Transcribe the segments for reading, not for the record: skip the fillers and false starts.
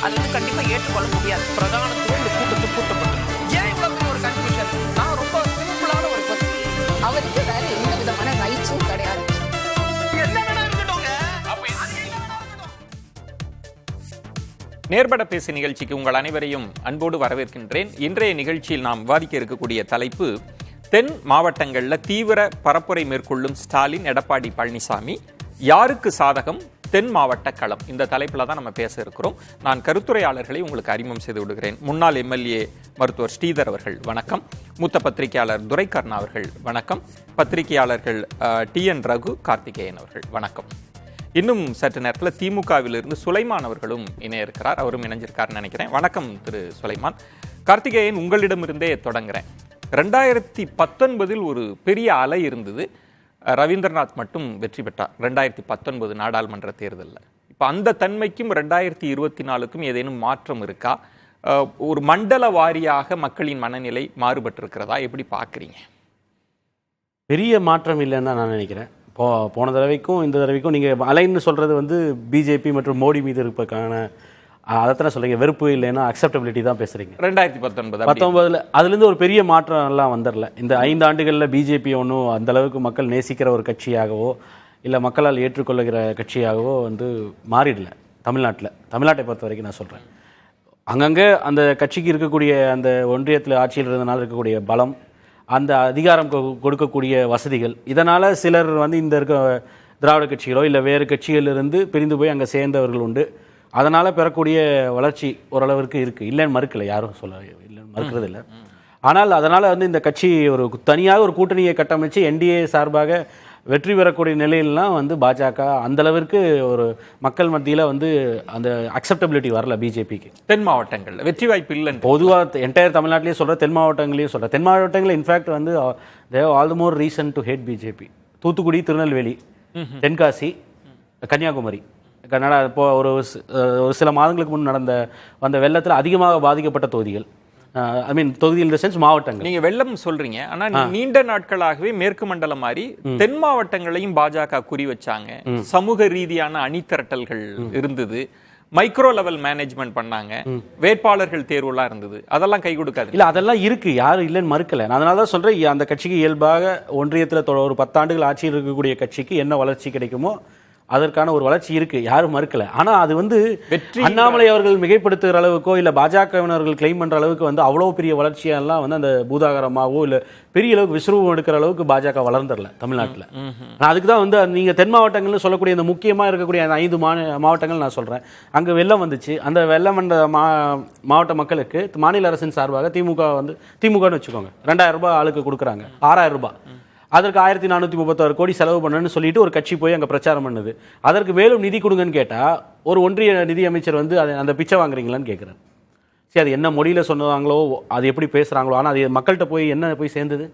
அது வந்து கண்டிப்பா ஏற்றுக்கொள்ள முடியாது. பிரதானத்துவம் இந்த கூட்டத்தில் கூட்டப்பட்டது. ஏன் இவ்வளவு பெரிய ஒரு கன்ஃபியூஷன்? நான் ரொம்ப சிம்பிளான ஒரு கொஸ்டின். அவருக்கு வேற எந்த விதமான ரைட்ஸும் கிடையாது. என்ன வேணா இருக்கட்டும்ங்க. நேர்பட பேசு நிகழ்ச்சிக்கு உங்கள் அனைவரையும் அன்போடு வரவேற்கின்றேன். இன்றைய நிகழ்ச்சியில் நாம் விவாதிக்க இருக்கக்கூடிய தலைப்பு, தென் மாவட்டங்களில் தீவிர பரப்புரை மேற்கொள்ளும் ஸ்டாலின், எடப்பாடி பழனிசாமி, யாருக்கு சாதகம் தென் மாவட்ட களம். இந்த தலைப்பில் தான் நம்ம பேச இருக்கிறோம். நான் கருத்துரையாளர்களை உங்களுக்கு அறிமுகம் செய்து விடுகிறேன். முன்னாள் எம்எல்ஏ மருத்துவர் ஸ்ரீதர் அவர்கள் வணக்கம். மூத்த பத்திரிகையாளர் துரைக்கர்ணா அவர்கள் வணக்கம். பத்திரிகையாளர்கள் TN ரகு, கார்த்திகேயன் அவர்கள் வணக்கம். இன்னும் சற்று நேரத்தில் திமுகவிலிருந்து சுலைமான் அவர்களும் இணைய இருக்கிறார். அவரும் இணைஞ்சிருக்காருன்னு நினைக்கிறேன். வணக்கம் திரு சுலைமான். கார்த்திகேயன், உங்களிடமிருந்தே தொடங்குறேன். 2019 ஒரு பெரிய அலை இருந்தது. ரவீந்திரநாத் மட்டும் வெற்றி பெற்றார் 2019 நாடாளுமன்ற தேர்தலில். இப்போ அந்த தன்மைக்கும் 2024க்கும் ஏதேனும் மாற்றம் இருக்கா? ஒரு மண்டல வாரியாக மக்களின் மனநிலை மாறுபட்டிருக்கிறதா? எப்படி பார்க்குறீங்க? பெரிய மாற்றம் இல்லைன்னு தான் நான் நினைக்கிறேன். போன தடவைக்கும் இந்த தடவைக்கும் நீங்கள் அலைன்னு சொல்கிறது வந்து பிஜேபி மற்றும் மோடி மீது இருப்பதற்கான அதைத்தானே சொல்கிறீங்க, வெறுப்பு இல்லைன்னா அக்செப்டபிலிட்டி தான் பேசுகிறீங்க. 2019 அதுலேருந்து ஒரு பெரிய மாற்றம் எல்லாம் வந்துடல. இந்த 5 ஆண்டுகளில் பிஜேபி ஒன்றும் அந்தளவுக்கு மக்கள் நேசிக்கிற ஒரு கட்சியாகவோ இல்லை மக்களால் ஏற்றுக்கொள்ளுகிற கட்சியாகவோ வந்து மாறிடல. தமிழ்நாட்டை பொறுத்த வரைக்கும் நான் சொல்கிறேன். அங்கங்கே அந்த கட்சிக்கு இருக்கக்கூடிய அந்த ஒன்றியத்தில் ஆட்சியில் இருந்தனால இருக்கக்கூடிய பலம், அந்த அதிகாரம் கொடுக்கக்கூடிய வசதிகள், இதனால் சிலர் வந்து இந்த இருக்க திராவிட கட்சிகளோ இல்லை வேறு கட்சிகளிலிருந்து பிரிந்து போய் அங்கே சேர்ந்தவர்கள் உண்டு. அதனால் பெறக்கூடிய வளர்ச்சி ஓரளவிற்கு இருக்குது, இல்லைன்னு மறுக்கலை, யாரும் சொல்ல இல்லைன்னு மறுக்கிறது இல்லை. ஆனால் அதனால் வந்து இந்த கட்சி ஒரு தனியாக ஒரு கூட்டணியை கட்டமைச்சு என்டிஏ சார்பாக வெற்றி பெறக்கூடிய நிலையிலாம் வந்து பாஜக அந்தளவிற்கு ஒரு மக்கள் மத்தியில் வந்து அந்த அக்செப்டபிலிட்டி வரல பிஜேபிக்கு. தென் மாவட்டங்களில் வெற்றி வாய்ப்பு இல்லை. பொதுவாக என்டையர் தமிழ்நாட்டிலேயே சொல்கிறேன், தென் மாவட்டங்களையும் சொல்கிறேன். தென் மாவட்டங்களில் இன்ஃபேக்ட் வந்து they've all the more reason to hate BJP. Thoothukudi, Tirunelveli, Tenkasi, Kanyakumari, Kannada. இப்போ ஒரு சில மாதங்களுக்கு முன் வந்த வெள்ளத்தில் அதிகமாக பாதிக்கப்பட்ட தொகுதிகள், தொகுதியில் இந்த சென்ஸ் மாவட்டங்கள். நீங்க வெள்ளம் சொல்றீங்க, ஆனா நீண்ட நாட்களாகவே மேற்கு மண்டலம் மாதிரி தென் மாவட்டங்களையும் பாஜக குறி வச்சாங்க. சமூக ரீதியான அணிதிரட்டல்கள் இருந்தது, மைக்ரோ லெவல் மேனேஜ்மெண்ட் பண்ணாங்க, வேட்பாளர்கள் தேர்வுலாம் இருந்தது. அதெல்லாம் கை கொடுக்காது இல்ல, அதெல்லாம் இருக்கு, யாரும் இல்லைன்னு மறுக்கல. நான் அதனால தான் சொல்றேன், அந்த கட்சிக்கு இயல்பாக ஒன்றியத்தில் ஒரு 10 ஆண்டுகள் ஆட்சியில் இருக்கக்கூடிய கட்சிக்கு என்ன வளர்ச்சி கிடைக்குமோ அதற்கான ஒரு வளர்ச்சி இருக்கு, யாரும் மறுக்கல. ஆனா அது வந்து அண்ணாமலை அவர்கள் மிகைப்படுத்துகிற அளவுக்கோ இல்ல பாஜகவினர்கள் கிளைம் பண்ற அளவுக்கு வந்து அவ்வளவு பெரிய வளர்ச்சியெல்லாம் வந்து அந்த பூதாகரமாவோ இல்ல பெரிய அளவுக்கு விஸ்வரூபம் எடுக்கிற அளவுக்கு பாஜக வளர்ந்துடல தமிழ்நாட்டில். நான் அதுக்கு தான் வந்து நீங்க தென் மாவட்டங்கள்னு சொல்லக்கூடிய இந்த முக்கியமா இருக்கக்கூடிய அந்த 5 மாவட்டங்கள் நான் சொல்றேன். அங்க வெள்ளம் வந்துச்சு. அந்த வெள்ளம் வந்த மாவட்ட மக்களுக்கு மாநில அரசின் சார்பாக திமுகன்னு வச்சுக்கோங்க, 2000 ரூபாய் ஆளுக்கு கொடுக்குறாங்க, 6000 ரூபாய். அதற்கு 1436 கோடி செலவு பண்ணணும்னு சொல்லிட்டு ஒரு கட்சி போய் அங்கே பிரச்சாரம் பண்ணுது. அதற்கு மேலும் நிதி கொடுங்கன்னு கேட்டால் ஒரு ஒன்றிய நிதி அமைச்சர் வந்து அந்த பிச்சை வாங்குறீங்களான்னு கேட்குறாரு. சரி, அது என்ன மொழியில் சொன்னாங்களோ, அது எப்படி பேசுகிறாங்களோ, ஆனால் அது மக்கள்கிட்ட போய் என்ன போய் சேர்ந்தது?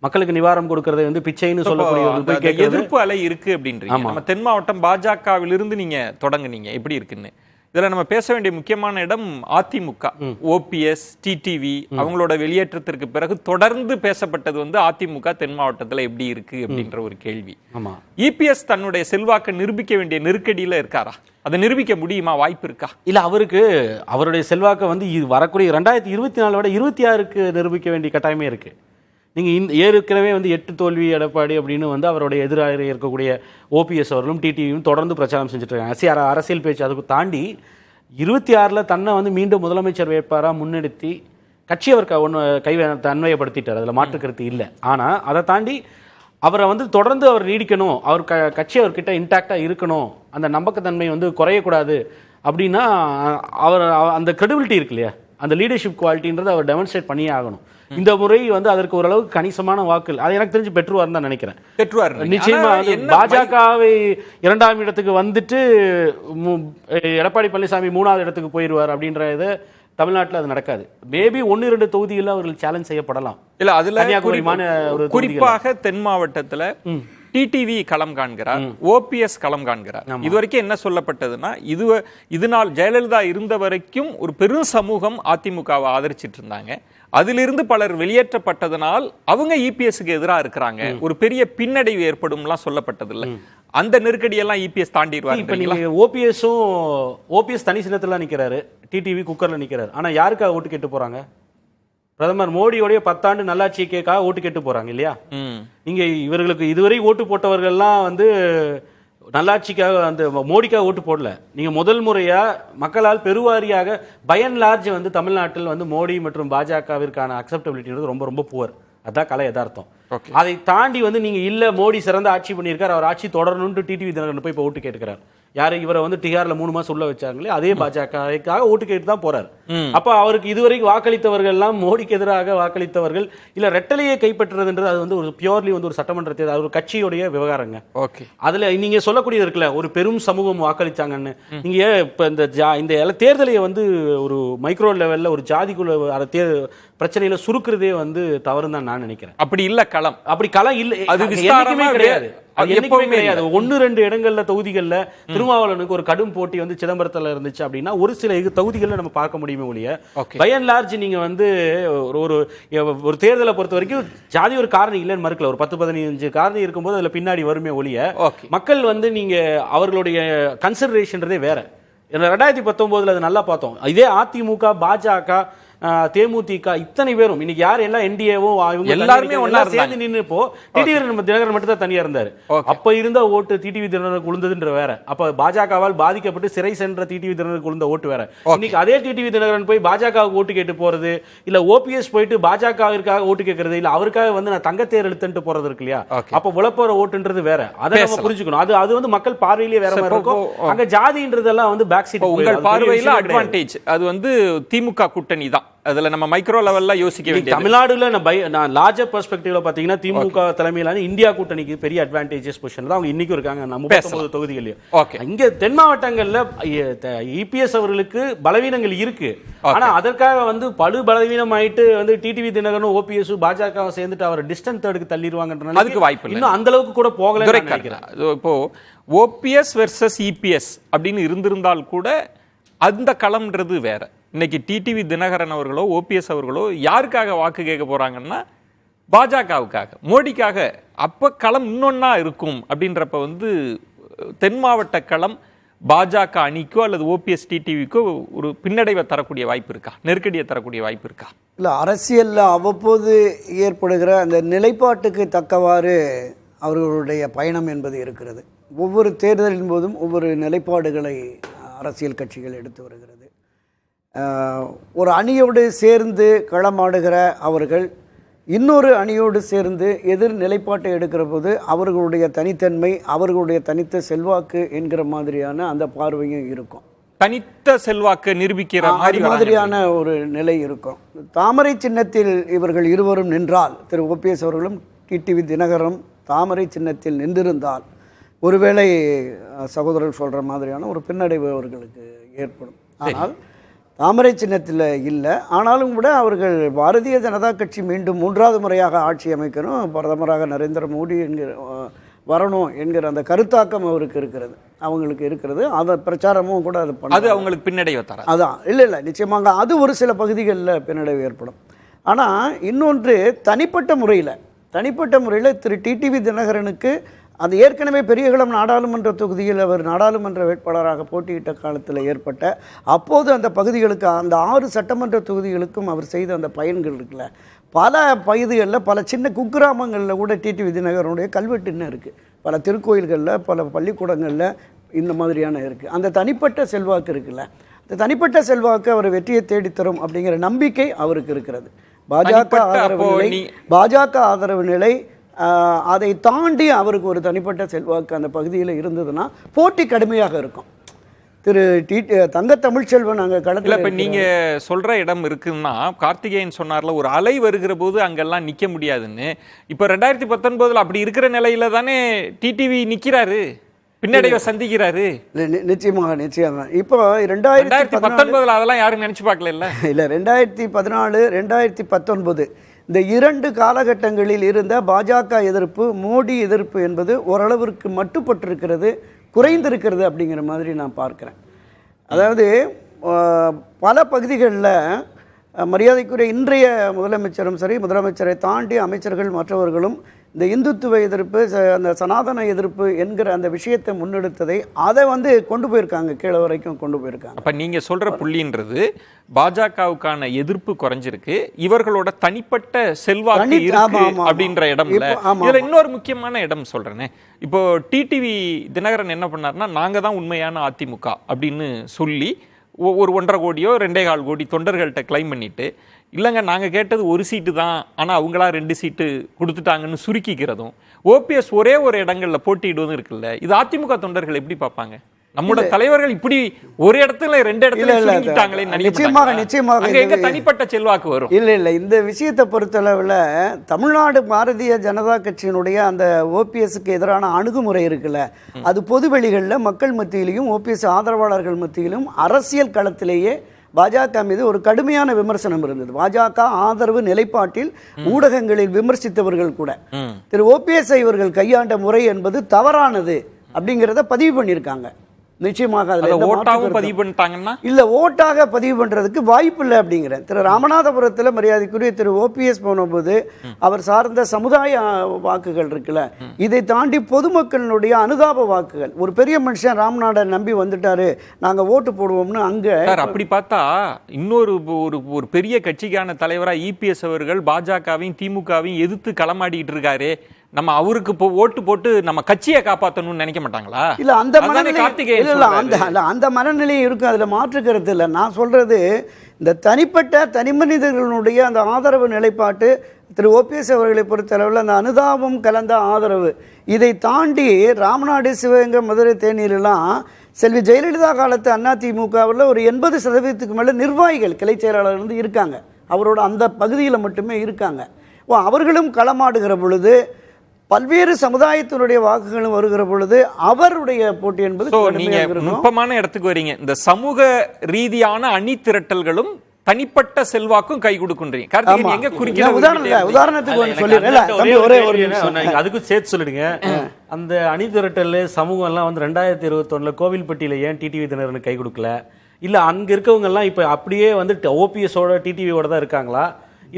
மக்களுக்கு நிவாரணம் கொடுக்கறதை வந்து பிச்சைன்னு சொல்லக்கூடிய எதிர்ப்பு அலை இருக்கு அப்படின்றீங்க. நம்ம தென் மாவட்டம் பாஜகவிலிருந்து நீங்க தொடங்குனீங்க, எப்படி இருக்குன்னு. இதுல நம்ம பேச வேண்டிய முக்கியமான இடம் அதிமுக, OPS, டிடிவி அவங்களோட வெளியேற்றத்திற்கு பிறகு தொடர்ந்து பேசப்பட்டது வந்து அதிமுக தென் மாவட்டத்துல எப்படி இருக்கு அப்படின்ற ஒரு கேள்வி. EPS தன்னுடைய செல்வாக்கை நிரூபிக்க வேண்டிய நெருக்கடியில இருக்காரா? அதை நிரூபிக்க முடியுமா? வாய்ப்பு இருக்கா? இல்ல, அவருடைய செல்வாக்கை வந்து வரக்கூடிய 2024 விட 26க்கு நிரூபிக்க வேண்டிய கட்டாயமே இருக்கு. நீங்கள் ஏற்கனவே வந்து 8 தோல்வி எடப்பாடி அப்படின்னு வந்து அவருடைய எதிராக இருக்கக்கூடிய OPS அவர்களும் டிடிவியும் தொடர்ந்து பிரச்சாரம் செஞ்சுட்டு இருக்காங்க. அரசியல் பேச்சு அதுக்கு தாண்டி 26ல் தன்னை வந்து மீண்டும் முதலமைச்சர் வேட்பாளராக முன்னெடுத்தி கட்சி அவர் தன்மையப்படுத்திட்டார், அதில் மாற்றுக்கருத்து இல்லை. ஆனால் அதை தாண்டி அவரை வந்து தொடர்ந்து அவர் நீடிக்கணும், அவர் கட்சி அவர்கிட்ட இன்டாக்டாக இருக்கணும், அந்த நம்பகத்தன்மை வந்து குறையக்கூடாது அப்படின்னா அவர் அந்த கிரெடிபிலிட்டி இருக்கு இல்லையா, அந்த லீடர்ஷிப் குவாலிட்டின்றதை அவர் டெமான்ஸ்ட்ரேட் பண்ணியே ஆகணும். இந்த முறை வந்து அதற்கு ஓரளவுக்கு கணிசமான வாக்குகள், அது எனக்கு தெரிஞ்சு பெற்றுவார் தான் நினைக்கிறேன். பெற்றுவார் நிச்சயமா. பாஜகவை 2ஆம் இடத்துக்கு வந்துட்டு எடப்பாடி பழனிசாமி 3ஆவது இடத்துக்கு போயிடுவார் அப்படின்றத தமிழ்நாட்டில் அது நடக்காது. மேபி 1-2 தொகுதிகளில் அவர்கள் சேலஞ்ச் செய்யப்படலாம். இல்ல, அதுல குறிப்பாக தென் மாவட்டத்துல டிடிவி களம் காண்கிறார், OPS களம் காண்கிறார். இதுவரைக்கும் என்ன சொல்லப்பட்டதுன்னா, இதனால் ஜெயலலிதா இருந்த வரைக்கும் ஒரு பெரும் சமூகம் அதிமுகவை ஆதரிச்சிட்டு இருந்தாங்க. அதிலிருந்து பலர் வெளியேற்றப்பட்டதனால் அவங்க EPSக்கு எதிராக இருக்கிறாங்க, ஒரு பெரிய பின்னடைவு ஏற்படும்லாம் சொல்லப்பட்டது இல்லை. அந்த நெருக்கடியெல்லாம் இபிஎஸ் இப்ப தாண்டிடுவாரு. நீங்க ஓபிஎஸ் தனி சின்னத்துல நிக்கிறாரு, டிடிவி குக்கர்ல நிக்கிறாரு. ஆனா யாருக்காக ஓட்டு கேட்டு போறாங்க? பிரதமர் மோடியோடைய 10 ஆண்டு நல்லாட்சிக்காக ஓட்டு கேட்டு போறாங்க இல்லையா? நீங்க இவர்களுக்கு இதுவரை ஓட்டு போட்டவர்கள்லாம் வந்து நல்லாட்சிக்காக அந்த மோடிக்காக ஓட்டு போடல. நீங்க முதல் முறையா மக்களால் பெருவாரியாக பை அண்ட் லார்ஜ் வந்து தமிழ்நாட்டில் வந்து மோடி மற்றும் பாஜகவிற்கான அக்செப்டபிலிட்டி ரொம்ப ரொம்ப புவர். அதான் கலை யதார்த்தம். அதை தாண்டி வந்து நீங்க இல்ல மோடி சிறந்த ஆட்சி பண்ணியிருக்காரு, அவர் ஆட்சி தொடரணும்னு டிடிவி தினகரன் போய் இப்ப ஓட்டு கேட்டுக்கிறார். யாரு இவரை வந்து டிஆர்ல 3 மாசம் உள்ள வச்சாங்களே அதே பாஜகவுக்காக ஓட்டு கேட்டு தான் போறாரு. அப்ப அவருக்கு இதுவரைக்கும் வாக்களித்தவர்கள் எல்லாம் மோடிக்கு எதிராக வாக்களித்தவர்கள் இல்ல ரெட்டலையை கைப்பற்றுறதுன்றது அது வந்து ஒரு பியூர்லி வந்து ஒரு சட்டமன்ற தேர்தல், ஒரு கட்சியுடைய விவகாரங்க. அதுல நீங்க சொல்லக்கூடியது இருக்குல்ல ஒரு பெரும் சமூகம் வாக்களிச்சாங்கன்னு. நீங்க இப்ப இந்த தேர்தலை வந்து ஒரு மைக்ரோ லெவல்ல ஒரு ஜாதிக்குள்ள பிரச்சனையில சுருக்குறதே வந்து தவறு தான் நான் நினைக்கிறேன். அப்படி இல்ல களம், அப்படி களம் இல்ல, அது விஸ்தாரமே கிடையாது. கிடையாது. 1-2 இடங்கள்ல தொகுதிகள்ல திருமாவளவனுக்கு ஒரு கடும் போட்டி வந்து சிதம்பரத்துல இருந்துச்சு அப்படின்னா ஒரு சில தொகுதிகள்ல நம்ம பார்க்க முடியுமே ஒழிய பை அண்ட் லார்ஜ் நீங்க வந்து ஒரு தேர்தலை பொறுத்த வரைக்கும் ஜாதி ஒரு காரணம் இல்லைன்னு மறுக்கல. ஒரு 10-15 காரணம் இருக்கும்போது அதுல பின்னாடி வருமே ஒழிய மக்கள் வந்து நீங்க அவர்களுடைய கன்சிடரேஷன்றதே வேற. 2019 அது நல்லா பார்த்தோம். இதே அதிமுக, பாஜக, தேமுதிக இத்தனை பேரும் இன்னைக்கு யார் எல்லாம் என்டிஏவும் எல்லாருமே ஒண்ணா சேர்ந்து நின்னுப்போ டிடிவி தினகரன் மட்டும் தான் தனியா இருந்தாரு. அப்ப இருந்த ஓட்டு டிடிவி தினகரனுக்கு விழுந்ததுன்ற வேற. அப்ப பாஜகவால் பாதிக்கப்பட்டு சிறை சென்ற டிடிவி தினகரனுக்கு விழுந்த ஓட்டு வேற. இன்னைக்கு அதே டிடிவி தினகரன் போய் பாஜகவுக்கு ஓட்டு கேட்டு போறது இல்ல ஓபிஎஸ் போயிட்டு பாஜகவிற்காக ஓட்டு கேட்கறது இல்ல அவருக்காக வந்து நான் தங்கத்தேர் எழுத்துட்டு போறது இருக்கு இல்லையா? அப்ப உழப்போற ஓட்டுன்றது வேற. அதை நம்ம புரிஞ்சுக்கணும். அது வந்து மக்கள் பார்வையிலேயே வேற மாதிரி இருக்கும். அங்க ஜாதின்றதெல்லாம் வந்து பேக் சீட். உங்கள் பார்வையில அட்வான்டேஜ் அது வந்து திமுக கூட்டணி தான். அதுல நம்ம மைக்ரோ லெவல்ல யோசிக்க வேண்டியது. தமிழ்நாடுல நான் லார்ஜர் பெர்ஸ்பெக்டிவ்ல பாத்தீங்கன்னா திமுக தலைமையிலான இந்தியா கூட்டணிக்கு பெரிய அட்வான்டேஜஸ் பொசிஷன்ல அவங்க இன்னைக்கும் இருக்காங்க. 39 தொகுதிகளையும் இங்க தென் மாவட்டங்கள்ல இபிஎஸ் அவர்களுக்கு பலவீனங்கள் இருக்கு. ஆனா அதற்காக வந்து படு பலவீனம் ஆயிட்டு வந்து டிடிவி தினகரனும் ஓபிஎஸ் பாஜக சேர்ந்துட்டு அவர் டிஸ்டன்ஸ் தேர்டுக்கு தள்ளிடுவாங்கன்ற அதுக்கு வாய்ப்பு இன்னும் அந்த அளவுக்கு கூட போகல நினைக்கிறேன். இப்போ ஓபிஎஸ் வெர்சஸ் இபிஎஸ் அப்படின்னு இருந்திருந்தால் கூட அந்த களம்ன்றது வேற. இன்னைக்கு டிடிவி தினகரன் அவர்களோ ஓபிஎஸ் அவர்களோ யாருக்காக வாக்கு கேட்க போறாங்கன்னா பாஜகவுக்காக, மோடிக்காக. அப்ப களம் இன்னொன்னா இருக்கும் அப்படின்றப்ப வந்து தென் மாவட்ட களம் பாஜக அணிக்கோ அல்லது ஓபிஎஸ் டிடிவிக்கோ ஒரு பின்னடைவை தரக்கூடிய வாய்ப்பு இருக்கா, நெருக்கடியை தரக்கூடிய வாய்ப்பு இருக்கா? இல்லை, அரசியலில் அவ்வப்போது ஏற்படுகிற அந்த நிலைப்பாட்டுக்கு தக்கவாறு அவர்களுடைய பயணம் என்பது இருக்கிறது. ஒவ்வொரு தேர்தலின் போதும் ஒவ்வொரு நிலைப்பாடுகளை அரசியல் கட்சிகள் எடுத்து வருகிறது. ஒரு அணியோடு சேர்ந்து களமாடுகிற அவர்கள் இன்னொரு அணியோடு சேர்ந்து எதிர் நிலைப்பாட்டை எடுக்கிற போது அவர்களுடைய தனித்தன்மை, அவர்களுடைய தனித்த செல்வாக்கு என்கிற மாதிரியான அந்த பார்வையும் இருக்கும். தனித்த செல்வாக்கு நிரூபிக்கிற மாதிரியான ஒரு நிலை இருக்கும். தாமரை சின்னத்தில் இவர்கள் இருவரும் நின்றால், திரு ஓபிஎஸ் அவர்களும் டிடிவி தினகரனும் தாமரை சின்னத்தில் நின்றிருந்தால் ஒருவேளை சகோதரர் சொல்கிற மாதிரியான ஒரு பின்னடைவு அவர்களுக்கு ஏற்படும். ஆனால் தாமரை சின்னத்தில் இல்லை. ஆனாலும் கூட அவர்கள் பாரதிய ஜனதா கட்சி மீண்டும் 3வது முறையாக ஆட்சி அமைக்கணும், பிரதமராக நரேந்திர மோடி வரணும் என்கிற அந்த கருத்தாக்கம் அவருக்கு இருக்கிறது, அவங்களுக்கு இருக்கிறது. அதை பிரச்சாரமும் கூட அது அவங்களுக்கு பின்னடைவு தர. அதான் இல்லை நிச்சயமாக அது ஒரு சில பகுதிகளில் பின்னடைவு ஏற்படும். ஆனால் இன்னொன்று தனிப்பட்ட முறையில் திரு டிடிவி தினகரனுக்கு அது ஏற்கனவே பெரியகுளம் நாடாளுமன்ற தொகுதியில் அவர் நாடாளுமன்ற வேட்பாளராக போட்டியிட்ட காலத்தில் ஏற்பட்ட அப்போது அந்த பகுதிகளுக்கு அந்த 6 சட்டமன்ற தொகுதிகளுக்கும் அவர் செய்த அந்த பயன்கள் இருக்குல்ல, பல பகுதிகளில் பல சின்ன குக்கிராமங்களில் கூட டிடிவி தினகரனுடைய கல்வெட்டு இன்னும் இருக்குது. பல திருக்கோயில்களில், பல பள்ளிக்கூடங்களில் இந்த மாதிரியான இருக்குது. அந்த தனிப்பட்ட செல்வாக்கு இருக்குல்ல, அந்த தனிப்பட்ட செல்வாக்கு அவர் வெற்றியை தேடித்தரும் அப்படிங்கிற நம்பிக்கை அவருக்கு இருக்கிறது. பாஜக ஆதரவு நிலை அதை தாண்டி அவருக்கு ஒரு தனிப்பட்ட செல்வாக்கு அந்த பகுதியில் இருந்ததுன்னா போட்டி கடுமையாக இருக்கும். திரு தங்க தமிழ்ச்செல்வன் அங்கே களத்தில் இப்போ நீங்க சொல்ற இடம் இருக்குன்னா, கார்த்திகேயன் சொன்னார்ல ஒரு அலை வருகிற போது அங்கெல்லாம் நிக்க முடியாதுன்னு. இப்போ 2019 அப்படி இருக்கிற நிலையில தானே டிடிவி நிக்கிறாரு, பின்னடைவை சந்திக்கிறாரு. நிச்சயமாக இப்போ 2019 அதெல்லாம் யாரும் நினைச்சு பார்க்கல. இல்லை 2014 2019 இந்த 2 காலகட்டங்களில் இருந்த பாஜக எதிர்ப்பு, மோடி எதிர்ப்பு என்பது ஓரளவிற்கு மட்டுப்பட்டிருக்கிறது, குறைந்திருக்கிறது அப்படிங்கிற மாதிரி நான் பார்க்குறேன். அதாவது பல பகுதிகளில் மரியாதைக்குரிய இன்றைய முதலமைச்சரும் சரி, முதலமைச்சரை தாண்டி அமைச்சர்கள் மற்றவர்களும் இந்த இந்துத்துவ எதிர்ப்பு அந்த சனாதன எதிர்ப்பு என்கிற அந்த விஷயத்தை முன்னெடுத்ததை அதை வந்து கொண்டு போயிருக்காங்க, கீழே வரைக்கும் கொண்டு போயிருக்காங்க. அப்ப நீங்க சொல்ற புள்ளின்றது பாஜகவுக்கான எதிர்ப்பு குறைஞ்சிருக்கு, இவர்களோட தனிப்பட்ட செல்வாக்கு இருக்கு அப்படின்ற இடம்ல. இதுல இன்னொரு முக்கியமான இடம் சொல்றேனே, இப்போ டிடிவி தினகரன் என்ன பண்ணாருன்னா, நாங்க தான் உண்மையான அதிமுக அப்படின்னு சொல்லி ஒரு 1.5 கோடியோ 2.25 கோடி தொண்டர்கள்ட்ட கிளைம் பண்ணிட்டு, இல்லைங்க நாங்கள் கேட்டது 1 சீட்டு தான், ஆனால் அவங்களா 2 சீட்டு கொடுத்துட்டாங்கன்னு சுருக்கிக்கிறதும், ஓபிஎஸ் ஒரே ஒரு இடங்கள்ல போட்டியிடுவதும் இருக்குல்ல, இது அதிமுக தொண்டர்கள் எப்படி பார்ப்பாங்க? நம்மளோட தலைவர்கள் இப்படி ஒரு இடத்துல 2 இடத்துல சுருக்கிட்டாங்களே, நிச்சயமாக எங்க தனிப்பட்ட செல்வாக்கு வரும்? இல்ல இந்த விஷயத்தை பொறுத்தளவுல தமிழ்நாடு பாரதிய ஜனதா கட்சியினுடைய அந்த ஓபிஎஸ்க்கு எதிரான அணுகுமுறை இருக்குல்ல, அது பொதுவெளிகளில் மக்கள் மத்தியிலையும் ஓபிஎஸ் ஆதரவாளர்கள் மத்தியிலும் அரசியல் களத்திலேயே பாஜக மீது ஒரு கடுமையான விமர்சனம் இருந்தது. பாஜக ஆதரவு நிலைப்பாட்டில் ஊடகங்களில் விமர்சித்தவர்கள் கூட திரு ஓபிஎஸ் இவர்கள் கையாண்ட முறை என்பது தவறானது அப்படிங்கிறத பதிவு பண்ணியிருக்காங்க. நிச்சயமாக பதிவு பண்ணிட்டாங்கன்னா இல்ல, ஓட்டாக பதிவு பண்றதுக்கு வாய்ப்பு இல்லை அப்படிங்கிறேன். திரு ராமநாதபுரத்தில் மரியாதைக்குரிய திரு ஓபிஎஸ் போனபோது அவர் சார்ந்த சமுதாய வாக்குகள் இருக்குல்ல, இதை தாண்டி பொதுமக்களுடைய அனுதாப வாக்குகள், ஒரு பெரிய மனுஷன் ராமநாதன் நம்பி வந்துட்டாரு நாங்க ஓட்டு போடுவோம்னு அங்க அப்படி பார்த்தா இன்னொரு ஒரு பெரிய கட்சிக்கான தலைவரா இபிஎஸ் அவர்கள் பாஜகவையும் திமுகவையும் எதிர்த்து களமாடிட்டு இருக்காரு. நம்ம அவருக்கு ஓட்டு போட்டு நம்ம கட்சியை காப்பாற்றணும்னு நினைக்க மாட்டாங்களா? இல்ல அந்த அந்த மனநிலையும் இருக்கு, அதுல மாற்று கருத்து இல்லை. நான் சொல்றது இந்த தனி மனிதர்களுடைய அந்த ஆதரவு நிலைப்பாட்டு திரு ஓபிஎஸ் அவர்களை பொறுத்தளவில் அந்த அனுதாபம் கலந்த ஆதரவு, இதை தாண்டி ராமநாடு, சிவகங்கை, மதுரை, தேனியிலாம் செல்வி ஜெயலலிதா காலத்து அதிமுகவில் ஒரு 80% மேல நிர்வாகிகள் கிளை செயலாளர் வந்து இருக்காங்க, அவரோட அந்த பகுதியில் மட்டுமே இருக்காங்க. அவர்களும் களமாடுகிற பொழுது பல்வேறு சமுதாயத்தினுடைய வாக்குகளும் வருகிற பொழுது அவருடைய போட்டி என்பது நீங்க நுட்பமான இடத்துக்கு வரீங்க. இந்த சமூக ரீதியான அணி திரட்டல்களும் தனிப்பட்ட செல்வாக்கும் கை கொடுக்குன்றீங்க. உதாரணத்துக்கு அதுக்கு சேர்த்து சொல்லிடுங்க. அந்த அணி திரட்டல் சமூகம் எல்லாம் வந்து 2021 கோவில்பட்டியில ஏன் டிடிவி தினகரனுக்கு கை கொடுக்கல? இல்ல அங்க இருக்கவங்க எல்லாம் இப்ப அப்படியே வந்து ஓபிஎஸோட டிடிவியோட தான் இருக்காங்களா?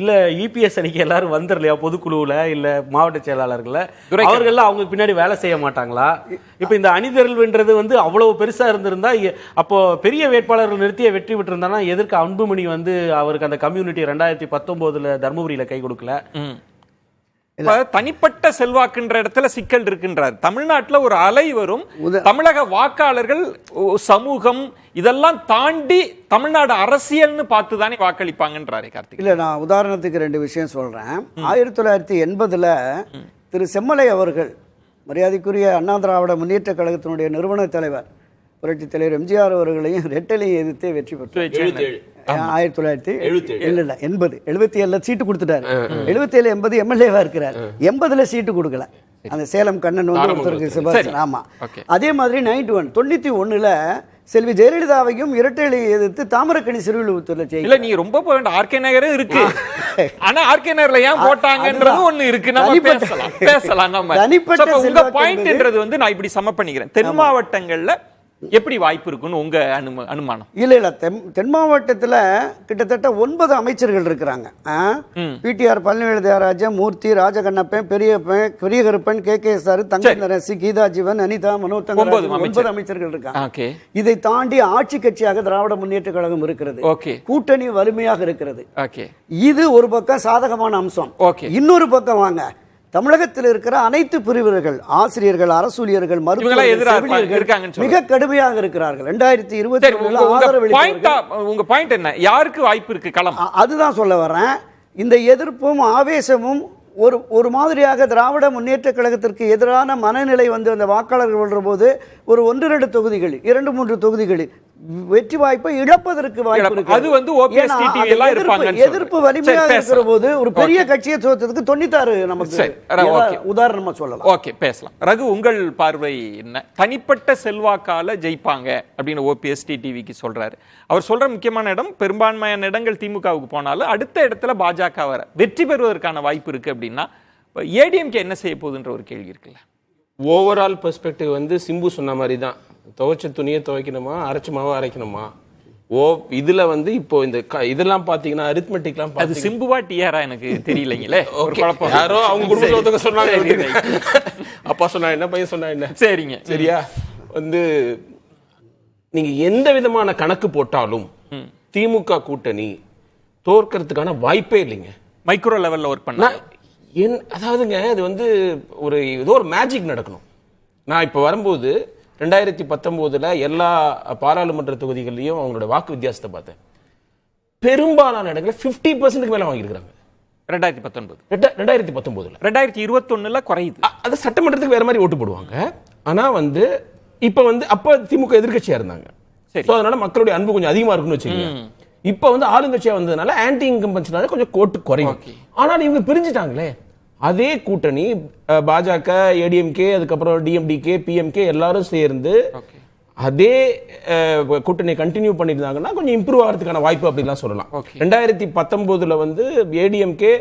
இல்ல இபிஎஸ் அணிக்கு எல்லாரும் வந்துடலையா பொதுக்குழுவுல, இல்ல மாவட்ட செயலாளர்கள் அவர்கள் அவங்க பின்னாடி வேலை செய்ய மாட்டாங்களா? இப்ப இந்த அணிதிரள்ன்றது வந்து அவ்வளவு பெருசா இருந்திருந்தா, அப்போ பெரிய வேட்பாளர்கள் நிறுத்திய வெற்றி பெற்று இருந்தானா எதற்கு அன்புமணி வந்து அவருக்கு அந்த கம்யூனிட்டி 2019 தர்மபுரியில கை கொடுக்கல? தனிப்பட்ட செல்வாக்குன்ற இடத்துல சிக்கல் இருக்கின்றார். தமிழ்நாட்டுல ஒரு அலை வரும், தமிழக வாக்காளர்கள் சமூகம் இதெல்லாம் தாண்டி தமிழ்நாடு அரசியல்னு பார்த்துதானே வாக்களிப்பாங்கன்றாரே கார்த்திக். இல்ல, நான் உதாரணத்துக்கு 2 விஷயம் சொல்றேன். 1980 திரு செம்மலை அவர்கள், மரியாதைக்குரிய அண்ணா திராவிட முன்னேற்ற கழகத்தினுடைய நிறுவன தலைவர் புரட்சி தலைவர் எம்ஜிஆர் அவர்களையும் ரெட்டலையும் எதிர்த்து வெற்றி பெற்றார். 1977 சீட்டு கொடுத்துட்டாரு. 77 80 எம்எல்ஏவா இருக்கிறார். 80 சீட்டு கொடுக்கல. அந்த சேலம் கண்ணன் வந்து ஒருத்தருக்கு சிபாரிசு. ஆமா, அதே மாதிரி 91 செல்வி ஜெயலலிதாவையும் இரட்டையை எதிர்த்து தாமரக்கணி சிறுவிழுத்தூர்ல இல்ல, நீ ரொம்ப போக வேண்டாம், ஆர்கே நகரே இருக்கு. ஆனா ஆர்கே நகர்ல ஏன் போட்டாங்கன்றது ஒண்ணு இருக்கு, நம்ம பேசலாம். நம்ம உங்க பாயிண்ட்ன்றது வந்து நான் இப்படி சம பண்ணிக்கிறேன். தென் மாவட்டங்கள்ல எப்படி வாய்ப்பு இருக்குன்னு உங்க அனுமானம்? இல்ல தென் மாவட்டத்துல கிட்டத்தட்ட 9 அமைச்சர்கள் இருக்கிறாங்க. பிடிஆர் பழனிவேல் தியாகராஜன், மூர்த்தி, ராஜகண்ணப்பன், பெரியகருப்பன், KKSR, தங்கநரசி, கீதா ஜீவன், அனிதா, மனோஜ், 9 அமைச்சர்கள் இருக்காங்க. இதை தாண்டி ஆட்சி கட்சியாக திராவிட முன்னேற்ற கழகம் இருக்கிறது. கூட்டணி வலிமையாக இருக்கிறது. இது ஒரு பக்கம் சாதகமான அம்சம். இன்னொரு பக்கம் வாங்க, தமிழகத்தில் இருக்கிற அனைத்து பிரிவினர்கள், ஆசிரியர்கள், அரசூழியர்கள், மருத்துவர்கள் மிக கடுமையாக இருக்கிறார்கள். 2020 உங்க பாயிண்ட் என்ன? யாருக்கு வாய்ப்பு இருக்கு களம்? அதுதான் சொல்ல வர்றேன். இந்த எதிர்ப்பும் ஆவேசமும் ஒரு மாதிரியாக திராவிட முன்னேற்ற கழகத்திற்கு எதிரான மனநிலை வந்து அந்த வாக்காளர்கள் வருகிற போது ஒரு 1-2 தொகுதிகளில் 2-3 தொகுதிகளில் வெற்றி வாய்ப்பை இழப்பதற்கு வாய்ப்பு இருக்கு. அது வந்து ஓபிஎஸ் டிடிவி எல்லாம் இருப்பாங்க. எதிர்ப்பு வலிமையாக இருக்கிற போது ஒரு பெரிய கட்சியை தோற்றதுக்கு 96 நமக்கு உதாரணமா சொல்லலாம். ஓகே, பேசலாம். ரகு, உங்கள் பார்வை என்ன? தனிப்பட்ட செல்வாக்கால ஜெயிப்பாங்க அப்படின்னு ஓபிஎஸ் டிடிவிக்கு சொல்றாரு. அவர் சொல்ற முக்கியமான இடம், பெரும்பான்மையான இடங்கள் திமுகவுக்கு போனாலும் அடுத்த இடத்துல பாஜக வர வெற்றி பெறுவதற்கான வாய்ப்பு இருக்கு அப்படின்னா ஏடிஎம்கே என்ன செய்ய போகுதுன்ற ஒரு கேள்வி இருக்குல்ல. ஓவரால் பெர்ஸ்பெக்டிவ் வந்து சிம்பு சொன்ன மாதிரி தான், துவைச்ச துணியை துவைக்கணுமா, அரைச்ச மாவை அரைக்கணுமா, இதுல வந்து இப்போ இந்த இதெல்லாம் பாத்தீங்கன்னா அரித்மெட்டிக்லாம் அது சிம்புவா டிஆரா எனக்கு தெரியலைங்களே. ஒரு குழப்பம். யாரோ அவங்க குடும்பத்துல ஒருத்தவங்க சொன்னாங்க. அப்பா சொன்னா என்ன, பையன் சொன்னா என்ன. சரிங்க. சரியா வந்து நீங்க எந்த விதமான கணக்கு போட்டாலும் திமுக கூட்டணி தோற்கிறதுக்கான வாய்ப்பே இல்லைங்க. மைக்ரோ லெவல்ல ஒர்க் பண்ணா அதாவதுங்க அது வந்து ஏதோ ஒரு மேஜிக் நடக்கணும். நான் இப்ப வரும்போது 2019 எல்லா பாராளுமன்ற தொகுதிகள்லையும் அவங்களோட வாக்கு வித்தியாசத்தை பார்த்தேன். பெரும்பாலான இடங்களில் 50% மேல வாங்கியிருக்காங்க. 2019 2021 குறையுது. அது சட்டமன்றத்துக்கு வேற மாதிரி ஓட்டு போடுவாங்க. ஆனா வந்து இப்ப வந்து அப்ப திமுக எதிர்க்கட்சியா இருந்தாங்க. அதனால மக்களுடைய அன்பு கொஞ்சம் அதிகமா இருக்குன்னு வச்சுக்கோங்க. இப்ப வந்து ஆளுங்கட்சியா வந்ததுனால ஆன்டி இன்கம்பன்ஸ்னால கொஞ்சம் கோட்டு குறையும். ஆனால் இவங்க பிரிஞ்சுட்டாங்களே. அதே கூட்டணி பாஜக, ஏடிஎம்கே, அதுக்கப்புறம் டிஎம்டிகே, பிஎம்கே எல்லாரும் சேர்ந்து அதே கூட்டணி கண்டினியூ பண்ணிருந்தாங்கன்னா கொஞ்சம் இம்ப்ரூவ் ஆகிறதுக்கான வாய்ப்பு அப்படிலாம் சொல்லலாம். 2019 வந்து ஏடிஎம்கே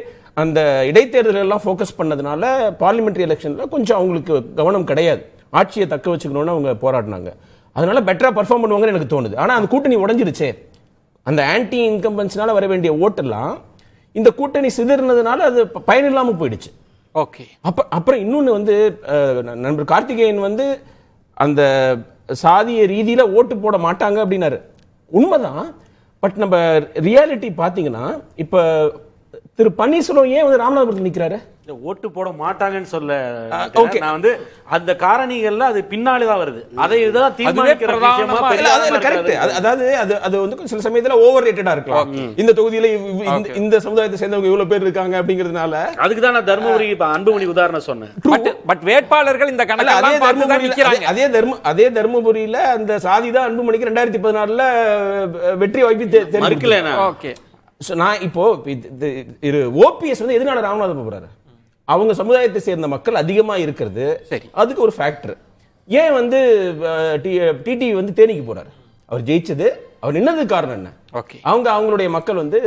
அந்த இடைத்தேர்தல் எல்லாம் ஃபோக்கஸ் பண்ணதுனால பார்லிமெண்டரி எலெக்ஷன்ல கொஞ்சம் அவங்களுக்கு கவனம் கிடையாது. ஆட்சியை தக்க வச்சுக்கணும்னு அவங்க போராடினாங்க. அதனால பெட்டரா பெர்ஃபார்ம் பண்ணுவாங்கன்னு எனக்கு தோணுது. ஆனா அந்த கூட்டணி உடைஞ்சிருச்சே. அந்த ஆன்டி இன்கம்பன்ஸ்னால வர வேண்டிய ஓட்டெல்லாம் இந்த கூட்டணி சிதறினதுனால அது பயனில்லாம போயிடுச்சு. ஓகே. அப்புறம் இன்னொன்னு வந்து நண்பர் கார்த்திகேயன் வந்து அந்த சாதிய ரீதியில ஓட்டு போட மாட்டாங்க அப்படின்னாரு. உண்மைதான். பட் நம்ம ரியாலிட்டி பாத்தீங்கன்னா இப்ப திரு பன்னீர்செல்வம் ஏன் வந்து ராமநாதபுரத்தில் நிக்கிறாரு? ஓட்டு போட மாட்டாங்கன்னு சொல்ல நான் வந்து அந்த காரணிகள்ல அது பின்னாடி தான் வருது. அதை இதெல்லாம் தீர்மானிக்கிற விஷயமா கரெக்ட். அதாவது அது வந்து சில சமயத்துல ஓவர் ரேட்டடா இருக்கலாம். இந்த தொகுதியில இந்த சமுதாயத்தை சேர்ந்தவங்க இவ்வளவு பேர் இருக்காங்க அப்படிங்கிறதுனால அதுக்கு தான் நான் தர்மபுரி அன்புமணி உதாரணம் சொன்னேன். பட் வேட்பாளர்கள் இந்த கணக்கு அதே தர்மபுரியில அந்த சாதி தான் அன்புமணிக்கு 2014 வெற்றி வாய்ப்பு மறுக்கல. ஓகே. நான் இப்போ ஓபிஎஸ் வந்து எதனால ராமநாதபுரம் போறாரு? அவங்க சமுதாயத்தை சேர்ந்த மக்கள் அதிகமா இருக்கிறது, அதுக்கு ஒரு ஃபேக்டர். ஏன் வந்து டிடிவி வந்து தேனிக்கு போறாரு? அவர் ஜெயிச்சது, அவர் நின்னதுக்கு காரணம் என்ன? அவங்களுடைய மக்கள் வந்து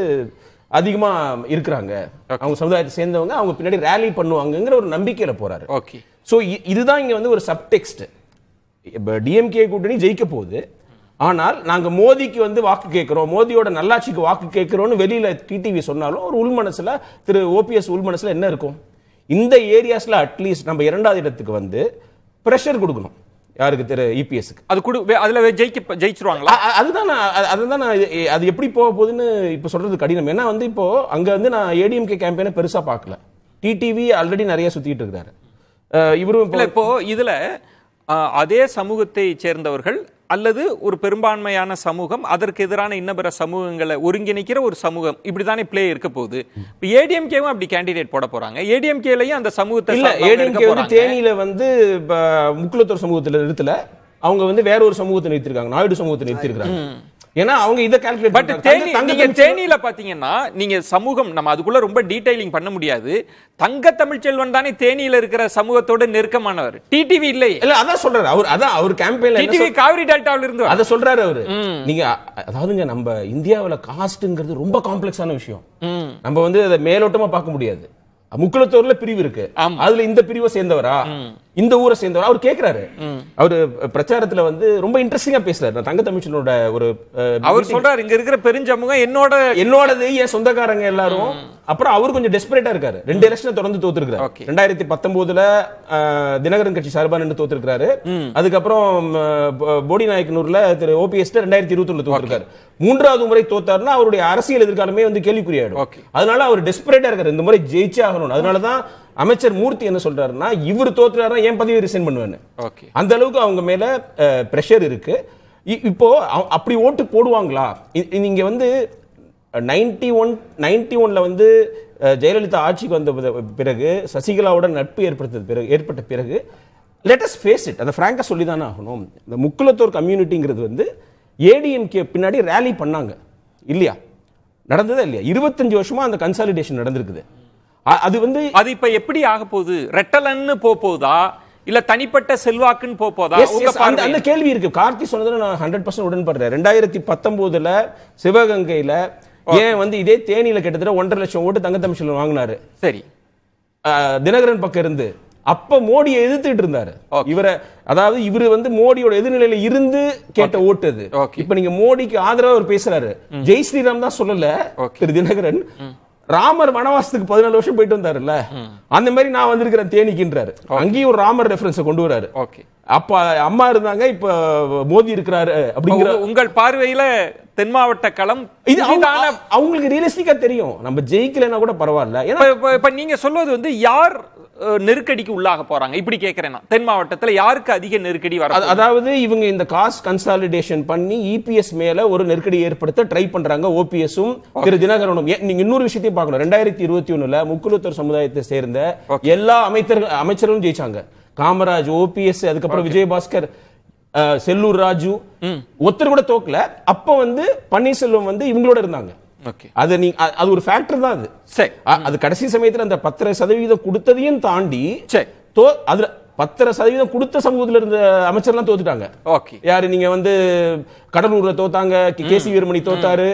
அதிகமா இருக்கிறாங்க, அவங்க சமுதாயத்தை சேர்ந்தவங்க, அவங்க பின்னாடி ரேலி பண்ணுவாங்கங்கிற ஒரு நம்பிக்கையில போறாரு. சோ இதுதான் இங்க வந்து ஒரு சப்டெக்ஸ்ட். டிஎம்கே கூட்டணி ஜெயிக்க போகுது, ஆனால் நாங்க மோடிக்கு வந்து வாக்கு கேட்கிறோம், மோடியோட நல்லாட்சிக்கு வாக்கு கேட்கிறோம்னு வெளியில டிடிவி சொன்னாலும் ஒரு உள்மனசுல திரு ஓபிஎஸ் உள்மனசுல என்ன இருக்கும்? இந்த ஏரியாஸ்ல அட்லீஸ்ட் நம்ம 2வது இடத்துக்கு வந்து பிரஷர் கொடுக்கணும். யாருக்கு? திரு இபிஎஸ்க்கு. அதுல ஜெயிச்சிருவாங்களா? அதுதான் அது எப்படி போக போகுதுன்னு இப்ப சொல்றது கடினம். ஏன்னா வந்து இப்போ அங்க வந்து நான் ஏடிஎம்கே கேம்பெயினை பெருசா பார்க்கல. டிடிவி ஆல்ரெடி நிறைய சுத்திட்டு இருக்காரு. இவரும் இப்போ இதுல அதே சமூகத்தை சேர்ந்தவர்கள் அல்லது ஒரு பெரும்பான்மையான சமூகம் அதற்கு எதிரான இன்னபிற சமூகங்களை ஒருங்கிணைக்கிற ஒரு சமூகம், இப்படிதானே பிளே இருக்க போகுது. இப்போ ஏடிஎம்கேவும் அப்படி கேண்டிடேட் போட போறாங்க. ஏடிஎம்கேலையும் அந்த சமூகத்தை ஏடிஎம்கே வந்து தேனியில வந்து முக்குலத்தோர் சமூகத்துல நிறுத்தல, அவங்க வந்து வேற ஒரு சமூகத்தை நிறுத்திருக்காங்க, நாயுடு சமூகத்தை நிறுத்திருக்காங்க. ஏன்னா அவங்க இத கால்குலேட் பட் தேனியில பாத்தீங்கன்னா நீங்க சமூகம் நம்ம அதுக்குள்ள ரொம்ப டீடைலிங் பண்ண முடியாது. தங்க தமிழ்ச்செல்வன் தானே தேனியில இருக்கிற சமூகத்தோட நெருக்கமானவர். டிடிவி இல்லை. இல்ல அதான் சொல்றாரு அவர் கேம்பெயின்ல டிடிவி காவிரி டெல்டாவில் இருந்து அத சொல்றாரு அவரு. நீங்க அதாவதுங்க நம்ம இந்தியாவுல காஸ்ட்ங்கிறது ரொம்ப காம்ப்ளெக்ஸான விஷயம். நம்ம வந்து அதை மேலோட்டமா பார்க்க முடியாது. முக்குலத்தோர்ல பிரிவு இருக்கு, அதுல இந்த பிரிவை சேர்ந்தவரா, இந்த ஊரை சேர்ந்தவரா அவர் கேக்குறாரு. அவரு பிரச்சாரத்துல வந்து ரொம்ப இன்ட்ரெஸ்டிங்கா பேசுறாரு. தங்க தமிழ்ச்சனோட ஒரு அவர் சொல்றாரு, இங்க இருக்கிற பெருஞ்சமூகம் என்னோடது, என் சொந்தக்காரங்க எல்லாரும். அப்புறம் அவர் கொஞ்சம் டெஸ்பரேட்டா இருக்காரு. 2 எலெக்ஷன் தொடர்ந்து தோத்துருக்காரு. 2019 தினகரன் கட்சி சார்பா நின்று தோத்துருக்காரு. அதுக்கப்புறம் போடி நாயக்கனூர்ல திரு ஓபிஎஸ் 2021 தோத்துருக்காரு. 3வது முறை தோத்தாருன்னா அவருடைய அரசியல் எதிர்காலமே வந்து கேள்விக்குறியாயிடும். அதனால அவர் டெஸ்பரேட்டா இருக்காரு, இந்த முறை ஜெயிச்சே ஆகணும். அதனாலதான் அமைச்சர் மூர்த்தி என்ன சொல்றாருன்னா, இவர் தோத்துறாருன்னா ஏன் பதவி ரிசைன் பண்ணுவேன்னு. அந்த அளவுக்கு அவங்க மேல பிரஷர் இருக்கு. இப்போ அப்படி ஓட்டு போடுவாங்களா? நீங்க வந்து 91 வந்து ஜெயலலிதா ஆட்சிக்கு வந்த பிறகு, சசிகலாவுடன் நட்பு ஏற்பட்ட பிறகு, லெட் அஸ் ஃபேஸ் இட், அதை பிராங்கா சொல்லி தானே ஆகணும். இந்த முக்குலத்தோர் கம்யூனிட்டிங்கிறது வந்து ஏடிஎம்கே பின்னாடி ரேலி பண்ணாங்க இல்லையா? நடந்ததா இல்லையா? 25 வருஷமா அந்த கன்சாலிடேஷன் நடந்திருக்குது. அது வந்து அது இப்ப எப்படி ஆக போகுது? ரெட்டலன்னு போதா இல்ல தனிப்பட்ட செல்வாக்குன்னு போதா? அந்த கேள்வி இருக்கு. கார்த்தி சொன்னதுல நான் 100% உடன்படுறேன். 2019 சிவகங்கையில ஏன் வந்து இதே தேனியில கிட்டத்தட்ட 1.5 லட்சம் ஓட்டு தங்க தமிழ்ச்செல்வன் வாங்கினாரு. சரி, தினகரன் பக்கம் இருந்து அப்ப மோடியை எதிர்த்துட்டு இருந்தாரு இவரை, அதாவது இவரு வந்து மோடியோட எதிர்நிலையில இருந்து கேட்ட ஓட்டு அது. இப்ப நீங்க மோடிக்கு ஆதரவா அவர் பேசுறாரு. ஜெய் ஸ்ரீராம் தான் சொல்லல திரு தினகரன், ராமர் வனவாசத்துக்கு 14 வருஷம் போயிட்டு வந்தாருல்ல, அந்த மாதிரி நான் வந்திருக்கிறேன் தேனிக்கின்றாரு. அங்கேயும் ஒரு ராமர் ரெஃபரன்ஸ் கொண்டு வராரு. அப்ப அம்மா இருந்தாங்க, இப்ப மோடி இருக்கிறாரு அப்படிங்கிற உங்கள் பார்வையில தென் மாவட்ட களம் இது அவங்களுக்கு ரியலிஸ்டிக்கா தெரியும். நம்ம ஜெயிக்கலன்னா கூட பரவாயில்ல. இப்ப நீங்க சொல்வது வந்து யார் நெருக்கடிக்கு உள்ளாக போறாங்க இப்படி கேக்குறேன். தென் மாவட்டத்துல யாருக்கு அதிக நெருக்கடி வர, அதாவது இவங்க இந்த காஸ்ட் கன்சாலிடேஷன் பண்ணி இபிஎஸ் மேல ஒரு நெருக்கடி ஏற்படுத்த ட்ரை பண்றாங்க. ஓபிஎஸும் திரு தினகரனும். நீங்க இன்னொரு விஷயத்தையும் பார்க்கணும். 2021 முக்குலத்தூர் சமுதாயத்தை சேர்ந்த எல்லா அமைச்சர்களும் ஜெயிச்சாங்க. காமராஜ், ஓபிஎஸ், அதுக்கப்புறம் விஜயபாஸ்கர், செல்லூர் ராஜு, ஒருத்தர் கூட தோக்கல. அப்ப வந்து பன்னீர்செல்வம் வந்து இவங்களோட இருந்தாங்க. அது அது ஒரு ஃபேக்டர் தான். அது கடைசி சமயத்துல அந்த 10% கொடுத்ததையும் தாண்டி அதுல 10% கொடுத்த சமூகத்துல இருந்த அமைச்சர்லாம் தோத்துட்டாங்க. யாரு, நீங்க வந்து கடலூர்ல தோத்தாங்க, கேசி வீரமணி தோத்தாரு,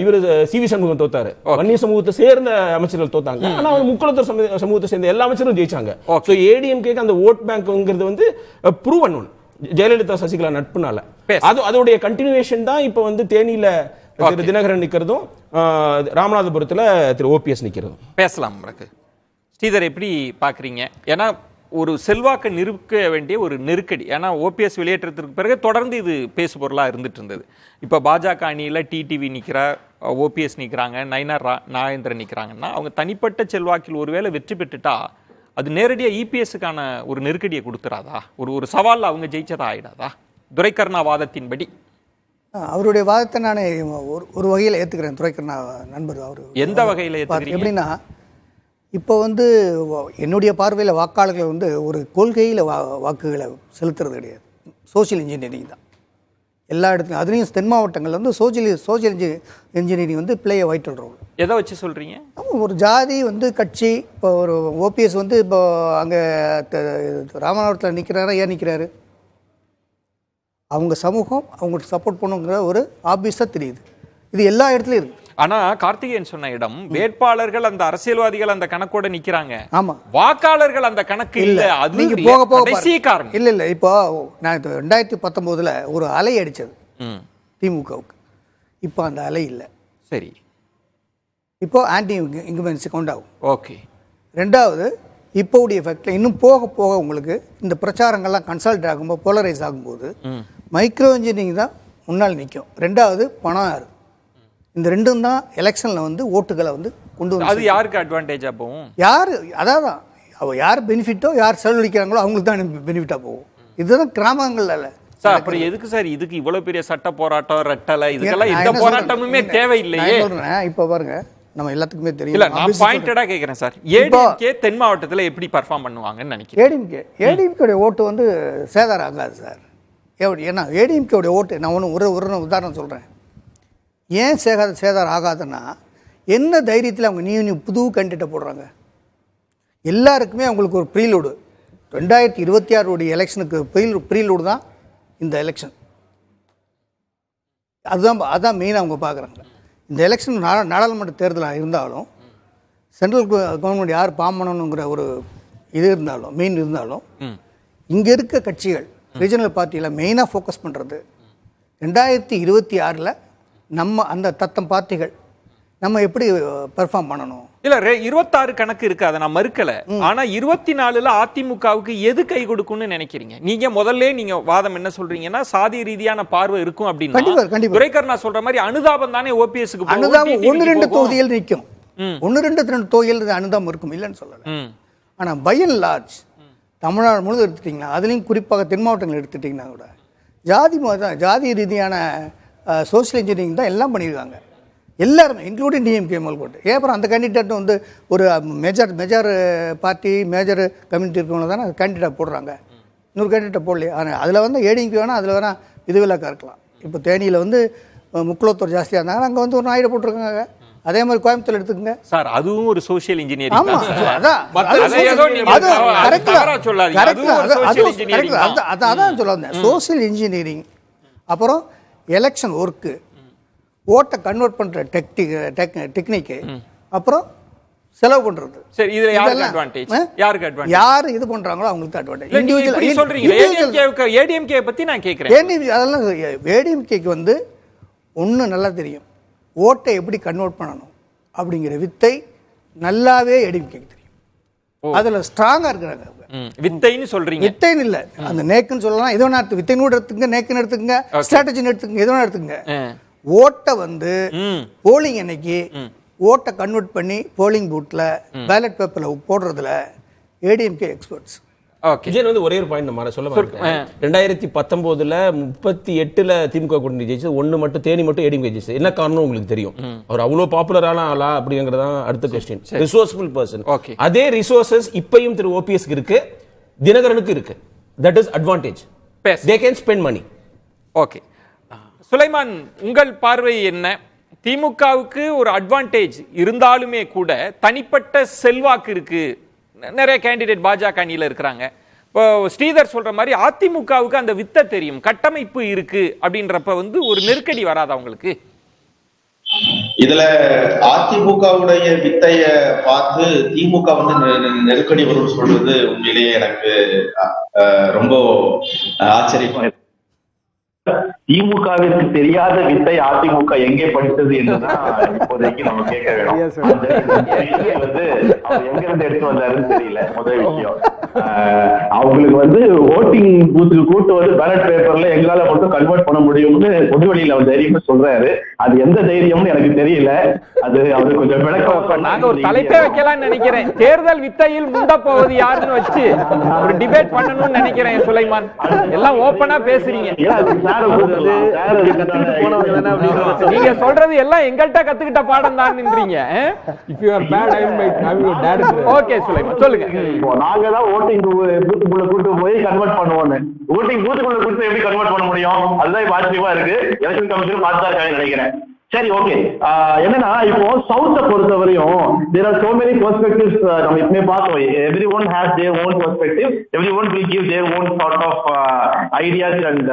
இவரு சிவி சண்முகம் தோத்தாரு, வன்னிய சமூகத்தை சேர்ந்த அமைச்சர்கள் தோத்தாங்க. ஆனா முக்குளத்தூர் சமூகத்தை சேர்ந்த எல்லா அமைச்சரும் ஜெயிச்சாங்க. ஏடிஎம்கே அந்த ஓட் பேங்க்ங்கிறது வந்து ப்ரூவன் ஒன். ஜெயலலிதா சசிகலா நட்புனால அதோடைய கண்டினியூவேஷன் தான் இப்ப வந்து தேனியில திரு தினகரன் நிக்கிறதும், ராமநாதபுரத்துல திரு ஓபிஎஸ் நிக்கிறதும். பேசலாம். ஸ்ரீதர் எப்படி பாக்குறீங்க? ஏன்னா ஒரு செல்வாக்கு நிரூபிக்க வேண்டிய ஒரு நெருக்கடி. ஏன்னா ஓபிஎஸ் வெளியேற்றத்திற்கு பிறகு தொடர்ந்து இது பேசு பொருளா இருந்துட்டு இருந்தது. இப்ப பாஜக அணியில டிடிவி நிக்கிறார், ஓபிஎஸ் நிக்கிறாங்க, நயினார் நாகேந்திரன் நிக்கிறாங்கன்னா அவங்க தனிப்பட்ட செல்வாக்கில் ஒருவேளை வெற்றி பெற்றுட்டா அது நேரடியா இபிஎஸ்க்கான ஒரு நெருக்கடியை கொடுத்துறாதா? ஒரு சவால் அவங்க ஜெயிச்சதா ஆயிடாதா? துரைக்கருணா வாதத்தின்படி. அவருடைய வாதத்தை நான் ஒரு வகையில் ஏற்றுக்கிறேன். துரைக்கருணா நண்பர் அவர் எந்த வகையில் ஏற்றுக்கிறீங்க? எப்படின்னா, இப்போ வந்து என்னுடைய பார்வையில் வாக்காளர்கள் வந்து ஒரு கொள்கையில் வாக்குகளை செலுத்துறது கிடையாது. சோசியல் இன்ஜினியரிங் தான் எல்லா இடத்துலையும். அதுலேயும் தென் மாவட்டங்களில் வந்து சோசியல் இன்ஜினியரிங் வந்து பிளே அ வைட்டல் ரோல். எதை வச்சு சொல்கிறீங்க? ஒரு ஜாதி வந்து கட்சி. இப்போ ஒரு ஓபிஎஸ் வந்து இப்போ அங்கே ராமநாதபுரத்தில் நிற்கிறாரா, ஏன் நிற்கிறாரு? அவங்க சமூகம் அவங்களுக்கு சப்போர்ட் பண்ணுங்கிற ஒரு ஆப்வியஸாக தெரியுது. இது எல்லா இடத்துலையும் இருக்கு. ஆனா கார்த்திகேயன் சொன்ன இடம், வேட்பாளர்கள் அந்த அரசியல்வாதிகள் அந்த கணக்கோட நிக்கிறாங்க. ஆமா, வாக்காளர்கள் அந்த கணக்கு இல்ல. அது நீங்க போக போக காரணம் இல்ல. இப்போ நான் 2019 ஒரு அலை அடிச்சது திமுகவுக்கு. இப்போ அந்த அலை இல்லை. சரி, இப்போ ஆன்டி இன்கம்பன்சி கவுண்ட் ஆகும். ஓகே. ரெண்டாவது, இப்போடைய எஃபெக்ட்ல இன்னும் போக போக உங்களுக்கு இந்த பிரச்சாரங்கள்லாம் கன்சல்ட் ஆகும்போது, போலரைஸ் ஆகும்போது மைக்ரோ இன்ஜினியரிங் தான் முன்னால் நிற்கும். ரெண்டாவது பணம். இந்த ரெண்டும் தான் எலெக்ஷன்ல வந்து ஓட்டுகளை வந்து கொண்டு வந்து. அது யாருக்கு அட்வான்டேஜா போகும்? யாரு, அதாவது அவ யார் பெனிஃபிட்டோ, யார் செலவழிக்கிறாங்களோ அவங்களுக்கு தான் பெனிஃபிட்டா போகும். இதுதான் கிராமங்கள்ல. சார் அப்புறம் எதுக்கு சார் இதுக்கு இவ்வளவு பெரிய சட்ட போராட்டம், ரெட்டலை, இதுக்கெல்லாம் எந்த போராட்டமுமே தேவையில்லையே. இப்ப பாருங்க, நம்ம எல்லாத்துக்குமே தெரியும். இல்ல, நான் பாயிண்டடா கேக்குறேன் சார். ஏடிஎம்கே தென் மாவட்டத்துல எப்படி பெர்ஃபார்ம் பண்ணுவாங்கன்னு நினைக்கிறேன். ஏடிஎம்கே ஓட்டு வந்து சேதாரம் ஆகாது சார். ஏன்னா ஏடிஎம்கே ஓட்டு, நான் ஒரு உதாரணம் சொல்றேன். ஏன் சேதாரம் ஆகாதுன்னா, என்ன தைரியத்தில் அவங்க நியூ புது கேண்டிடேட்டை போடுறாங்க? எல்லாருக்குமே அவங்களுக்கு ஒரு ப்ரீலோடு. 2026 எலெக்ஷனுக்கு ப்ரீலோடு தான் இந்த எலெக்ஷன். அதுதான் மெயினாக அவங்க பார்க்குறாங்க. இந்த எலெக்ஷன் நாடாளுமன்ற தேர்தலாக இருந்தாலும், சென்ட்ரல் கவர்மெண்ட் யார் பாம் பண்ணணுங்கிற ஒரு இது இருந்தாலும், மெயின் இருந்தாலும், இங்கே இருக்க கட்சிகள் ரீஜனல் பார்ட்டியில் மெயினாக ஃபோக்கஸ் பண்ணுறது 2026 நம்ம அந்த தத்தம் பார்ட்டிகள் நம்ம எப்படி பெர்ஃபார்ம் பண்ணணும். இல்ல 26 கணக்கு இருக்கு, அதை நான் மறுக்கல. ஆனா 24ல அதிமுகவுக்கு எது கை கொடுக்கும்னு நினைக்கிறீங்க நீங்க? முதல்ல நீங்க வாதம் என்ன சொல்றீங்கன்னா, சாதி ரீதியான பார்வை இருக்கும் அப்படின்னு. துரைக்கருணா சொல்ற மாதிரி அனுதாபம் தானே ஓபிஎஸ்க்கு. அனுதாபம் 1-2 தொகுதியில் நிற்கும். 1-2 தொகுதியில் அனுதாபம் இருக்கும், இல்லைன்னு சொல்லல. ஆனா பை அண்ட் லார்ஜ் தமிழ்நாடு முழுவதும் எடுத்துட்டீங்கன்னா, அதுலயும் குறிப்பாக தென் மாவட்டங்கள் எடுத்துட்டீங்கன்னா கூட ஜாதி ரீதியான சோசியல் இன்ஜினியரிங் தான் எல்லாம் பண்ணியிருக்காங்க எல்லாருமே, இன்க்ளூடிங் டிஎம்கே முதல்கொண்டு. ஏன் அப்புறம் அந்த கேண்டிடேட் வந்து ஒரு மேஜர் பார்ட்டி, மேஜர் கம்யூனிட்டி இருக்கவங்க தானே கேண்டிடேட் போடுறாங்க. இன்னொரு கேண்டிடேட் போடலையே. ஆனால் அதில் வந்து ஏடிஎம்கே வேணால் அதில் வேணால் விதிவிலக்காக இருக்கலாம். இப்போ தேனியில் வந்து முக்குளத்தூர் ஜாஸ்தியாக இருந்தாங்க, அங்கே வந்து ஒரு நாயுடு போட்டிருக்காங்க. அதே மாதிரி கோயம்புத்தூர் எடுத்துக்கங்க சார், அதுவும் ஒரு சோசியல் இன்ஜினியரிங். அதான் சொல்ல வந்தேன். சோசியல் இன்ஜினியரிங், அப்புறம் எலெக்ஷன் ஒர்க்கு, ஓட்டை கன்வெர்ட் பண்ணுற டெக்னிக்கு, அப்புறம் செலவு பண்றது. சரி, இதுல யாருக்கு இதெல்லாம், அட்வான்டேஜ்? ஆ? யாருக்கு அட்வான்டேஜ்? யார் இது பண்றாங்களோ அவங்களுக்கு அட்வான்டேஜ். இல்ல, நீங்க இப்படி சொல்றீங்க. ஏடிஎம்கே பத்தி நான் கேக்குறேன். அதெல்லாம் ஏடிஎம்கேக்கு வந்து ஒண்ணு நல்லா தெரியும், ஓட்டை எப்படி கன்வெர்ட் பண்ணணும் அப்படிங்கிற வித்தை நல்லாவே ஏடிஎம்கேக்கு தெரியும். அதுல ஸ்ட்ராங்கா இருக்கிறாங்க. வித்தைன்னு சொல்றீங்க. வித்தைன்னு இல்ல, அந்த நேக்குன்னு சொல்லலாம், எது வேணா எடுத்து, வித்தைன்னு கூட எடுத்துங்க, நேக்குன்னு எடுத்துங்க, ஸ்ட்ராட்டஜின்னு எடுத்துங்க, எது வேணா எடுத்துங்க. ஓட்டை வந்து போலிங் அன்னைக்கு ஓட்டை கன்வெர்ட் பண்ணி போலிங் பூத்ல பேலட் பேப்பர்ல போடுறதுல ஏடிஎம்கே எக்ஸ்பர்ட்ஸ். விஜயன் வந்து ஒரே ஒரு பாயிண்ட் நம்ம சொல்ல மாட்டேன். 2019 38 திமுக கூட்டணி ஜெயிச்சு, 1 மட்டும் தேனி மட்டும் ஏடிஎம்கே ஜெயிச்சு. என்ன காரணம் உங்களுக்கு தெரியும்? அவர் அவ்வளவு பாப்புலரான ஆளா அப்படிங்கறதான் அடுத்த क्वेश्चन. Resourceful person. அதே ரிசோர்சஸ் இப்பயும் திரு ஓபிஎஸ்க்கு இருக்கு, தினகரனுக்கு இருக்கு. That is advantage. They can spend money. Okay, Sulaiman, உங்கள் பார்வை என்ன? திமுகவுக்கு ஒரு அட்வான்டேஜ் இருந்தாலுமே கூட தனிப்பட்ட செல்வாக்கு இருக்கு, நிறைய கேண்டிடேட் பாஜக அணியில இருக்கிறாங்க. இப்போ ஸ்ரீதர் சொல்ற மாதிரி அதிமுகவுக்கு அந்த வித்தை தெரியும், கட்டமைப்பு இருக்கு அப்படின்றப்ப வந்து ஒரு நெருக்கடி வராதா உங்களுக்கு? இதுல அதிமுகவுடைய வித்தைய பார்த்து திமுக வந்து நெருக்கடி வரும் சொல்றது உண்மையிலேயே எனக்கு ரொம்ப ஆச்சரியமா இருக்கு. திமுகவிற்கு தெரியாத வித்தை அதிமுக எங்கே படித்தது என்றுதான் இப்போதைக்கு நம்ம கேட்க வேணும். வந்து அவர் எங்க இருந்து எடுத்து வந்தாருன்னு தெரியல. முதல் விஷயம், அவங்களுக்கு வந்து ஓட்டிங் பூத்துக்கு கூட்டு வந்து பேலட் பேப்பர்ல எங்களால மட்டும் கன்வெர்ட் பண்ண முடியும்னு பொதுவெளியில அவர் தைரியமா சொல்றாரு. அது எந்த தைரியம்னு எனக்கு தெரியல. அது அவரு கொஞ்சம் விளக்கம். நாங்க ஒரு தலைப்பே வைக்கலாம்னு நினைக்கிறேன், தேர்தல் வித்தையில் முந்த போவது யாருன்னு வச்சு ஒரு டிபேட் பண்ணணும்னு நினைக்கிறேன். சுலைமான், எல்லாம் ஓப்பனா பேசுறீங்க. நீங்க சொல்றது எல்லாம் எங்கள்கிட்ட கத்துக்கிட்ட பாடம் தான் நின்றீங்க. ஓகே சுலைமான், சொல்லுங்க. நாங்க தான் ஓட்டிங் பூத்துக்குள்ள கூட்டு போய் கன்வெர்ட் பண்ணுவோம். ஓட்டிங் பூத்துக்குள்ள கூட்டு எப்படி கன்வெர்ட் பண்ண முடியும்? அதுதான் ஆச்சரியமா இருக்கு. எலெக்ஷன் கமிஷன் பார்த்தா இருக்காங்க நினைக்கிறேன். சரி, ஓகே. என்னன்னா இப்போ சவுத்த பொறுத்தவரையும் there are so many perspectives. நம்ம இப்பவே பார்த்தோம், everyone has their own perspective, everyone will give their own sort of ideas and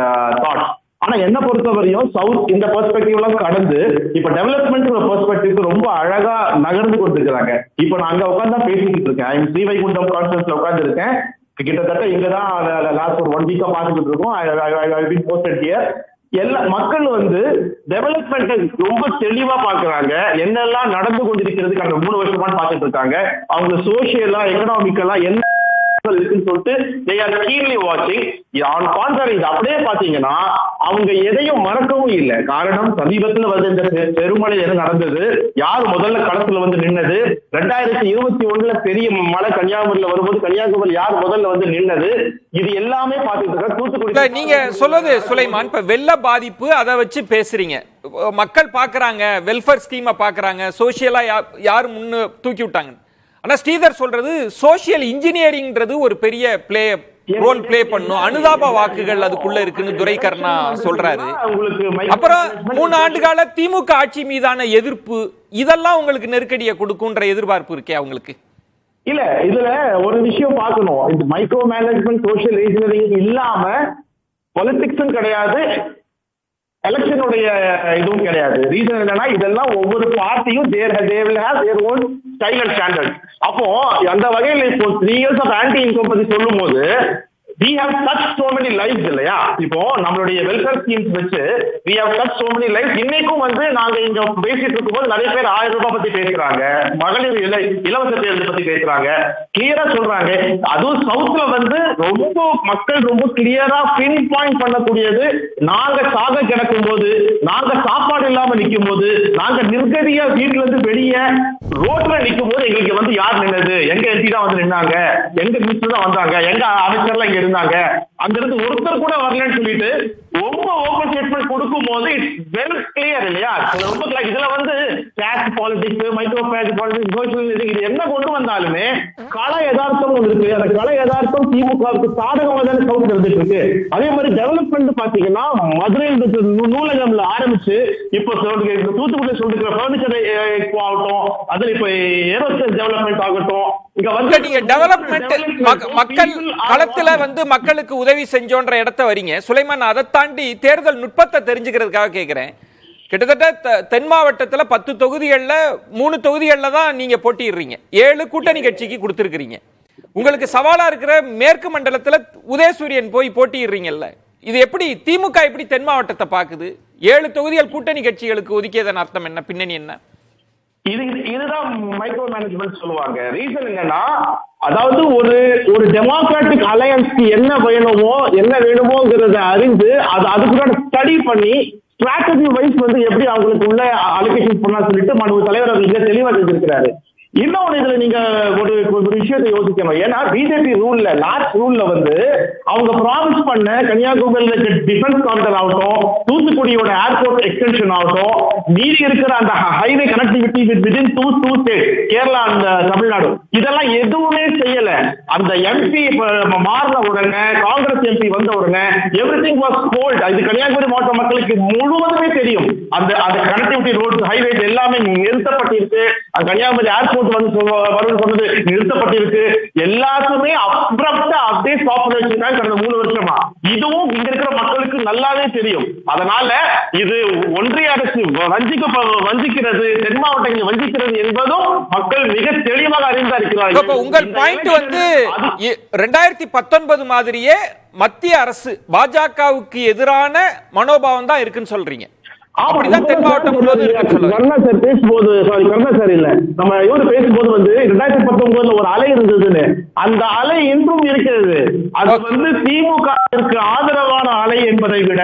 thoughts. ஆனா என்ன பொறுத்தவரையும் சவுத் இந்த பெர்ஸ்பெக்டிவ்லாம் கடந்து இப்ப டெவலப்மெண்ட் பெர்ஸ்பெக்டிவ் ரொம்ப அழகா நகர்ந்து கொடுத்துருக்காங்க. இப்ப நான் அங்க உட்காந்து பேசிக்கிட்டு இருக்கேன். ஐம் ஸ்ரீவைகுண்டம் கான்ஃபரன்ஸ்ல உட்கார்ந்து இருக்கேன். கிட்டத்தட்ட இங்கதான் லாஸ்ட் ஒரு 1 வீக்கா பார்த்துக்கிட்டு இருக்கோம். எல்லா மக்கள் வந்து டெவலப்மெண்ட் ரொம்ப தெளிவா பாக்குறாங்க. என்னெல்லாம் நடந்து கொண்டிருக்கிறதுக்கு அந்த 3 வருஷமா பார்த்துட்டு இருக்காங்க. அவங்க சோசியலா எக்கனாமிக்கலா என்ன இருக்குன்னு சொல்லிட்டு they are keenly watching. on contrary, அப்படியே பாத்தீங்கன்னா அவங்க எதையும் மறக்கவும் இல்லை. காரணம், சமீபத்துல வந்து இந்த பெருமழை என்ன நடந்தது, யார் முதல்ல களத்துல வந்து நின்னது, 2021 பெரிய மழை கன்னியாகுமரியில வரும்போது கன்னியாகுமரி யார் முதல்ல வந்து நின்னது, இது எல்லாமே பாத்துட்டு தூத்துக்குடி. நீங்க சொல்றது சுலைமான், இப்ப வெள்ள பாதிப்பு அதை வச்சு பேசுறீங்க. மக்கள் பாக்குறாங்க, வெல்ஃபேர் ஸ்கீமை பாக்குறாங்க, சோசியலா யாரு முன்னு தூக்கி விட்டாங்க. ஆனா ஸ்ரீதர் சொல்றது சோசியல் இன்ஜினியரிங்ன்றது ஒரு பெரிய ரோல் பிளே பண்ணும், அனுதாப வாக்குகள் அதுக்குள்ள இருக்குன்னு துரைக்கர்ணா சொல்றாரு. அப்புறம் 3 ஆண்டுகால திமுக ஆட்சி மீதான எதிர்ப்பு, இதெல்லாம் உங்களுக்கு நெருக்கடியை கொடுக்கும்ன்ற எதிர்பார்ப்பு இருக்கே அவங்களுக்கு? இல்ல, இதுல ஒரு விஷயம் பார்க்கணும். இந்த மைக்ரோ மேனேஜ்மெண்ட் சோசியல் இன்ஜினியரிங் இல்லாம பொலிட்டிக்ஸும் கிடையாது, எலெக்ஷனுடைய இதுவும் கிடையாது. ரீசன் என்னன்னா, இதெல்லாம் ஒவ்வொரு பார்ட்டியும் they will have their own style and standard. அப்போ அந்த வகையில் இப்போ 3 years of anti income பத்தி சொல்லும் போது we have touched so many lives இல்லையா? இப்போ நம்மளுடைய வெல்ஃபேர் ஸ்கீம்ஸ் வச்சு we have touched so many lives. இன்னைக்கும் வந்து நாங்க இங்க பேசிட்டு இருக்கும்போது நிறைய பேர் 1000 ரூபாய் பத்தி பேசுறாங்க, மகளிர் இலவச தேர்தல் பத்தி பேசுறாங்க, கிளியரா சொல்றாங்க. அதுவும் சவுத்ல வந்து ரொம்ப மக்கள் ரொம்ப கிளியரா பின் பாயிண்ட் பண்ணக்கூடியது, நாங்க சாக கிடக்கும் போது, நாங்க சாப்பாடு இல்லாம நிக்கும் போது, நாங்க நிர்கதியா வீட்டுல இருந்து வெளியே ரோட்ல நிக்கும் போது எங்களுக்கு வந்து யார் நின்னது, எங்க எம்பி தான் வந்து நின்னாங்க, எங்க மினிஸ்டர் தான் வந்தாங்க, எங்க அமைச்சர்லாம் இங்க இருந்தாங்க, அங்க இருந்து ஒருத்தர் கூட வரலன்னு சொல்லிட்டு ரொம்ப ஓபன் ஸ்டேட்மெண்ட் கொடுக்கும் போது இட்ஸ் வெரி கிளியர் இல்லையா? ரொம்ப இதுல வந்து caste politics, micro politics, social இது என்ன கொண்டு வந்தாலுமே கள யதார்த்தம் ஒன்று இருக்கு. அந்த கள யதார்த்தம் திமுகவுக்கு சாதகமாக தானே சவுண்ட் இருந்துட்டு இருக்கு. அதே மாதிரி டெவலப்மெண்ட் பாத்தீங்கன்னா மதுரையில் நூலகம்ல ஆரம்பிச்சு இப்போ தூத்துக்குடி சொல்லிருக்கிற பர்னிச்சர் எக்ஸ்போ ஆகட்டும், அதுல இப்ப ஏரோஸ்பேஸ் டெவலப்மெண்ட் ஆகட்டும், மக்கள் களத்துல வந்து மக்களுக்கு உதவி செஞ்சோன்ற இடத்த வரீங்க சுலைமான். அதை தாண்டி தேர்தல் நுட்பத்தை தெரிஞ்சுக்கிறதுக்காக கேட்கிறேன். கிட்டத்தட்ட தென் மாவட்டத்துல 10 தொகுதிகள்ல 3 தொகுதிகள்ல தான் நீங்க போட்டிடுறீங்க. 7 கூட்டணி கட்சிக்கு கொடுத்திருக்கிறீங்க. உங்களுக்கு சவாலா இருக்கிற மேற்கு மண்டலத்துல உதயசூரியன் போய் போட்டிடுறீங்கல்ல, இது எப்படி திமுக எப்படி தென் மாவட்டத்தை பாக்குது? 7 தொகுதிகள் கூட்டணி கட்சிகளுக்கு ஒதுக்கியதன் அர்த்தம் என்ன, பின்னணி என்ன? இதுதான் மைக்ரோ மேனேஜ்மெண்ட் சொல்லுவாங்க. ரீசன் என்னன்னா, அதாவது ஒரு டெமோக்ராட்டிக் அலையன்ஸ்க்கு என்ன வேணுமோங்கிறத அறிந்து அதுக்குள்ள ஸ்டடி பண்ணி ஸ்ட்ராட்டஜி வைஸ் எப்படி அவங்களுக்கு உள்ள அலோகேஷன் பண்ணா சொல்லிட்டு மனு தலைவர் அவர்கள் தெளிவா செஞ்சிருக்கிறாரு. இன்னொன்னு இதுல நீங்க ஒரு விஷயத்தை யோசிக்கணும். ஏன்னா பிஜேபி லாஸ்ட் ரூல்ல அவங்க ப்ராமிஸ் பண்ண கன்னியாகுமரியில டிஃபென்ஸ் காரிடர் ஆகட்டும், தூத்துக்குடியோட ஏர்போர்ட் எக்ஸ்டென்ஷன் ஆகட்டும், மீறி இருக்கிற அந்த highway connectivity within two state, Kerala அந்த தமிழ்நாடு, இதெல்லாம் எதுவுமே செய்யல. அந்த எம்பி மாறின உடனே, காங்கிரஸ் எம்பி வந்த உடனே எவ்ரிதிங் வாஸ் ஹோல்ட். இது கன்னியாகுமரி மாவட்ட மக்களுக்கு முழுவதுமே தெரியும். அந்த கனெக்டிவிட்டி ரோட்ஸ், ஹைவேஸ் எல்லாமே நிறுத்தப்பட்டிருக்கு. கன்னியாகுமரி ஏர்போர்ட் சொன்னது நிறுத்தப்பட்டிருக்கு. எல்லாத்துமே அப்படியே ஸ்டாப் பண்ணி வச்சிருக்காங்க கடந்த 3 வருஷமா. இதுவும் இங்க இருக்கிற மக்களுக்கு நல்லாவே தெரியும். அதனால இது ஒன்றிய அரசு வஞ்சிக்கிறது, தென் மாவட்டங்களை வஞ்சிக்கிறது என்பதும் மக்கள் மிக தெளிவாக அறிந்தா இருக்கிறார்கள். உங்கள் பாயிண்ட் 2019 மாதிரியே மத்திய அரசு பாஜகவுக்கு எதிரான மனோபாவம் தான் இருக்குன்னு சொல்றீங்க. அப்படிதான் தென் மாவட்டம் முழுவதும் கருணா சார் பேசும்போது, கருணா சார் இல்ல, நம்ம பேசும்போது 2019 ஒரு அலை இருந்ததுன்னு, அந்த அலை இன்றும் இருக்கிறது. அது திமுகவிற்கு ஆதரவான அலை என்பதை விட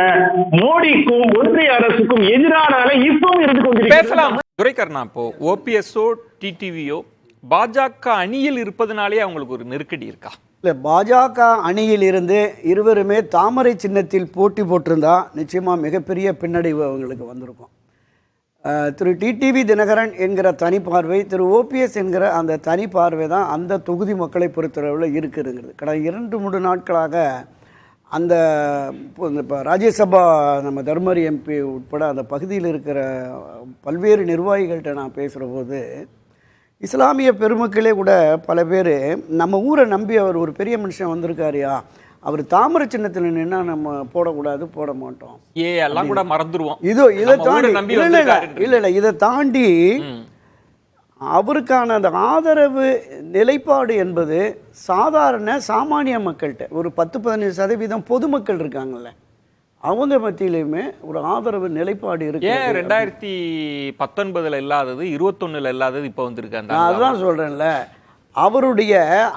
மோடிக்கும் ஒன்றிய அரசுக்கும் எதிரான அலை இப்பவும் இருந்து கொண்டிருக்கிறது. பேசலாம். துரைக்கண்ணா, இப்போ ஓபிஎஸ்ஓ டிடிவியோ பாஜக அணியில் இருப்பதனாலே அவங்களுக்கு ஒரு நெருக்கடி இருக்கா? இல்லை, பாஜக அணியில் இருந்து இருவருமே தாமரை சின்னத்தில் போட்டி போட்டிருந்தா நிச்சயமாக மிகப்பெரிய பின்னடைவு அவங்களுக்கு வந்திருக்கும். திரு டிடிவி தினகரன் என்கிற தனி பார்வை, திரு ஓபிஎஸ் என்கிற அந்த தனி பார்வை தான் அந்த தொகுதி மக்களை பொறுத்தளவில் இருக்குதுங்கிறது. கடந்த 2-3 நாட்களாக அந்த இப்போ ராஜ்யசபா நம்ம தர்மரி எம்பி உட்பட அந்த பகுதியில் இருக்கிற பல்வேறு நிர்வாகிகள்கிட்ட நான் பேசுகிற போது, இஸ்லாமிய பெருமக்களே கூட பல பேர் நம்ம ஊரை நம்பி அவர் ஒரு பெரிய மனுஷன் வந்திருக்காருயா, அவர் தாமரை சின்னத்தில் நின்னா நம்ம போடக்கூடாது, போட மாட்டோம், எல்லாம் கூட மறந்துடுவோம். இதை தாண்டி இல்லை இதை தாண்டி அவருக்கான அந்த ஆதரவு நிலைப்பாடு என்பது சாதாரண சாமானிய மக்கள்கிட்ட ஒரு 10-15% பொதுமக்கள் இருக்காங்கல்ல, அவங்க மத்தியிலுமே ஒரு ஆதரவு நிலைப்பாடு இருக்கு. ஏன் 2019 இல்லாதது 21 இல்லாதது இப்ப வந்திருக்கு? அதுதான் சொல்றேன்ல, அவருடைய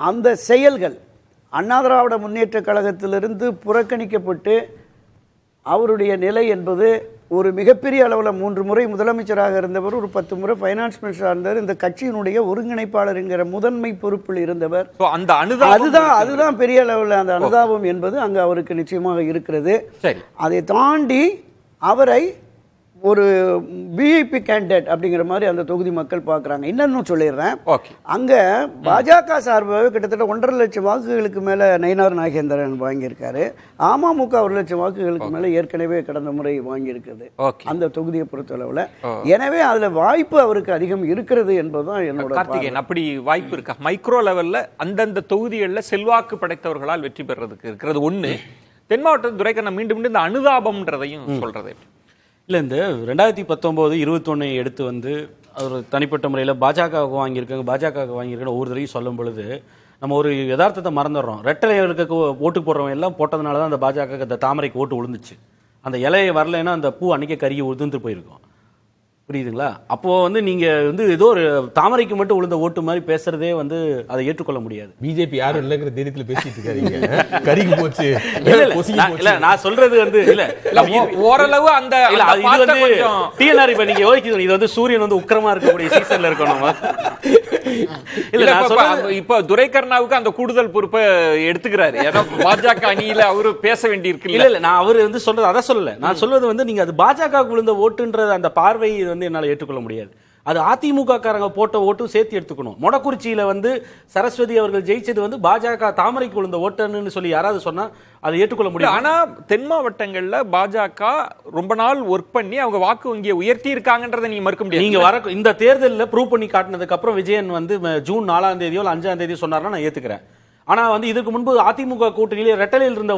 அந்த செயல்கள் அண்ணா திராவிட முன்னேற்ற கழகத்திலிருந்து புறக்கணிக்கப்பட்டு அவருடைய நிலை என்பது ஒரு மிகப்பெரிய அளவில் 3 முறை முதலமைச்சராக இருந்தவர், ஒரு 10 முறை ஃபைனான்ஸ் மினிஸ்டராக இருந்தவர், இந்த கட்சியினுடைய ஒருங்கிணைப்பாளர் என்கிற முதன்மை பொறுப்பில் இருந்தவர். அதுதான் பெரிய அளவில் அந்த அனுதாபம் என்பது அங்கே அவருக்கு நிச்சயமாக இருக்கிறது. அதை தாண்டி அவரை ஒரு விஐபி கேண்டிடேட் அப்படிங்கிற மாதிரி அந்த தொகுதி மக்கள் பார்க்குறாங்க. இன்னும் சொல்லிடுறேன், அங்கே பாஜக சார்பாக கிட்டத்தட்ட 1.5 லட்சம் வாக்குகளுக்கு மேலே நயினார் நாகேந்திரன் வாங்கியிருக்காரு. அமமுக 1 லட்சம் வாக்குகளுக்கு மேலே ஏற்கனவே கடந்த முறை வாங்கியிருக்குது அந்த தொகுதியை பொறுத்தளவில். எனவே அதில் வாய்ப்பு அவருக்கு அதிகம் இருக்கிறது என்பதுதான் என்னோட. கார்த்திகேயன், அப்படி வாய்ப்பு இருக்கா? மைக்ரோ லெவலில் அந்தந்த தொகுதிகளில் செல்வாக்கு படைத்தவர்களால் வெற்றி பெறதுக்கு இருக்கிறது ஒன்று. தென் மாவட்டத்தில் துரைக்கண்ணா மீண்டும் இந்த அனுதாபம்ன்றதையும் சொல்றது இல்லை, இந்த 2019, 21 எடுத்து அவர் தனிப்பட்ட முறையில் பாஜகவுக்கு வாங்கியிருக்காங்க ஒவ்வொரு தடவையும் சொல்லும் பொழுது நம்ம ஒரு யதார்த்தத்தை மறந்துடுறோம். ரெட்டலைகளுக்கு ஓட்டு போடுறவங்க எல்லாம் போட்டதுனால தான் அந்த பாஜக அந்த தாமரைக்கு ஓட்டு விழுந்துச்சு. அந்த இலையை வரலைன்னா அந்த பூ அன்னைக்கே கருகி உதிர்ந்து போயிருக்கும். புரியுதுங்களா? அப்போ நீங்க ஏதோ ஒரு தாமரைக்கு மட்டும் விழுந்த ஓட்டு மாதிரி பேசுறதே அதை ஏற்றுக்கொள்ள முடியாது. பிஜேபி யாரும் இல்லைங்கிற தைரியத்துல பேசிட்டு இருக்காங்க. கறிக்கு போச்சு இல்ல, நான் சொல்றது இல்ல ஓரளவு அந்த டிஎன்ஆர் இப்ப நீங்க யோசிக்கணும், இது சூரியன் உக்கிரமா இருக்கக்கூடிய சீசன்ல இருக்கணும். இல்ல, இப்ப துரைக்கண்ணாவுக்கு அந்த கூடுதல் பொறுப்பை எடுத்துக்கிறாரு. ஏன்னா பாஜக அணியில அவரு பேச வேண்டி இருக்கு. இல்ல, நான் அவரு சொல்றது அதை சொல்லல. நான் சொல்வது நீங்க அது பாஜக விழுந்த ஓட்டுன்ற அந்த பார்வை என்னால ஏற்றுக்கொள்ள முடியாது. அது அதிமுக காரங்க போட்ட ஓட்டும் சேர்த்து எடுத்துக்கணும். மொடக்குறிச்சியில சரஸ்வதி அவர்கள் ஜெயிச்சது பாஜக தாமரைக்கு விழுந்த ஓட்டுன்னு சொல்லி யாராவது சொன்னா அதை ஏற்றுக்கொள்ள முடியும். ஆனா தென் மாவட்டங்கள்ல பாஜக ரொம்ப நாள் ஒர்க் பண்ணி அவங்க வாக்கு வங்கியை உயர்த்தி இருக்காங்கன்றதை நீங்க மறுக்க முடியாது. நீங்க இந்த தேர்தலில் ப்ரூவ் பண்ணி காட்டினதுக்கு அப்புறம் விஜயன் ஜூன் 4ஆம் தேதியோ 5ஆம் தேதியோ சொன்னார்னா நான் ஏத்துக்கிறேன். ஆனா வந்து இதுக்கு முன்பு அதிமுக கூட்டணியில ரெட்டலையில் இருந்த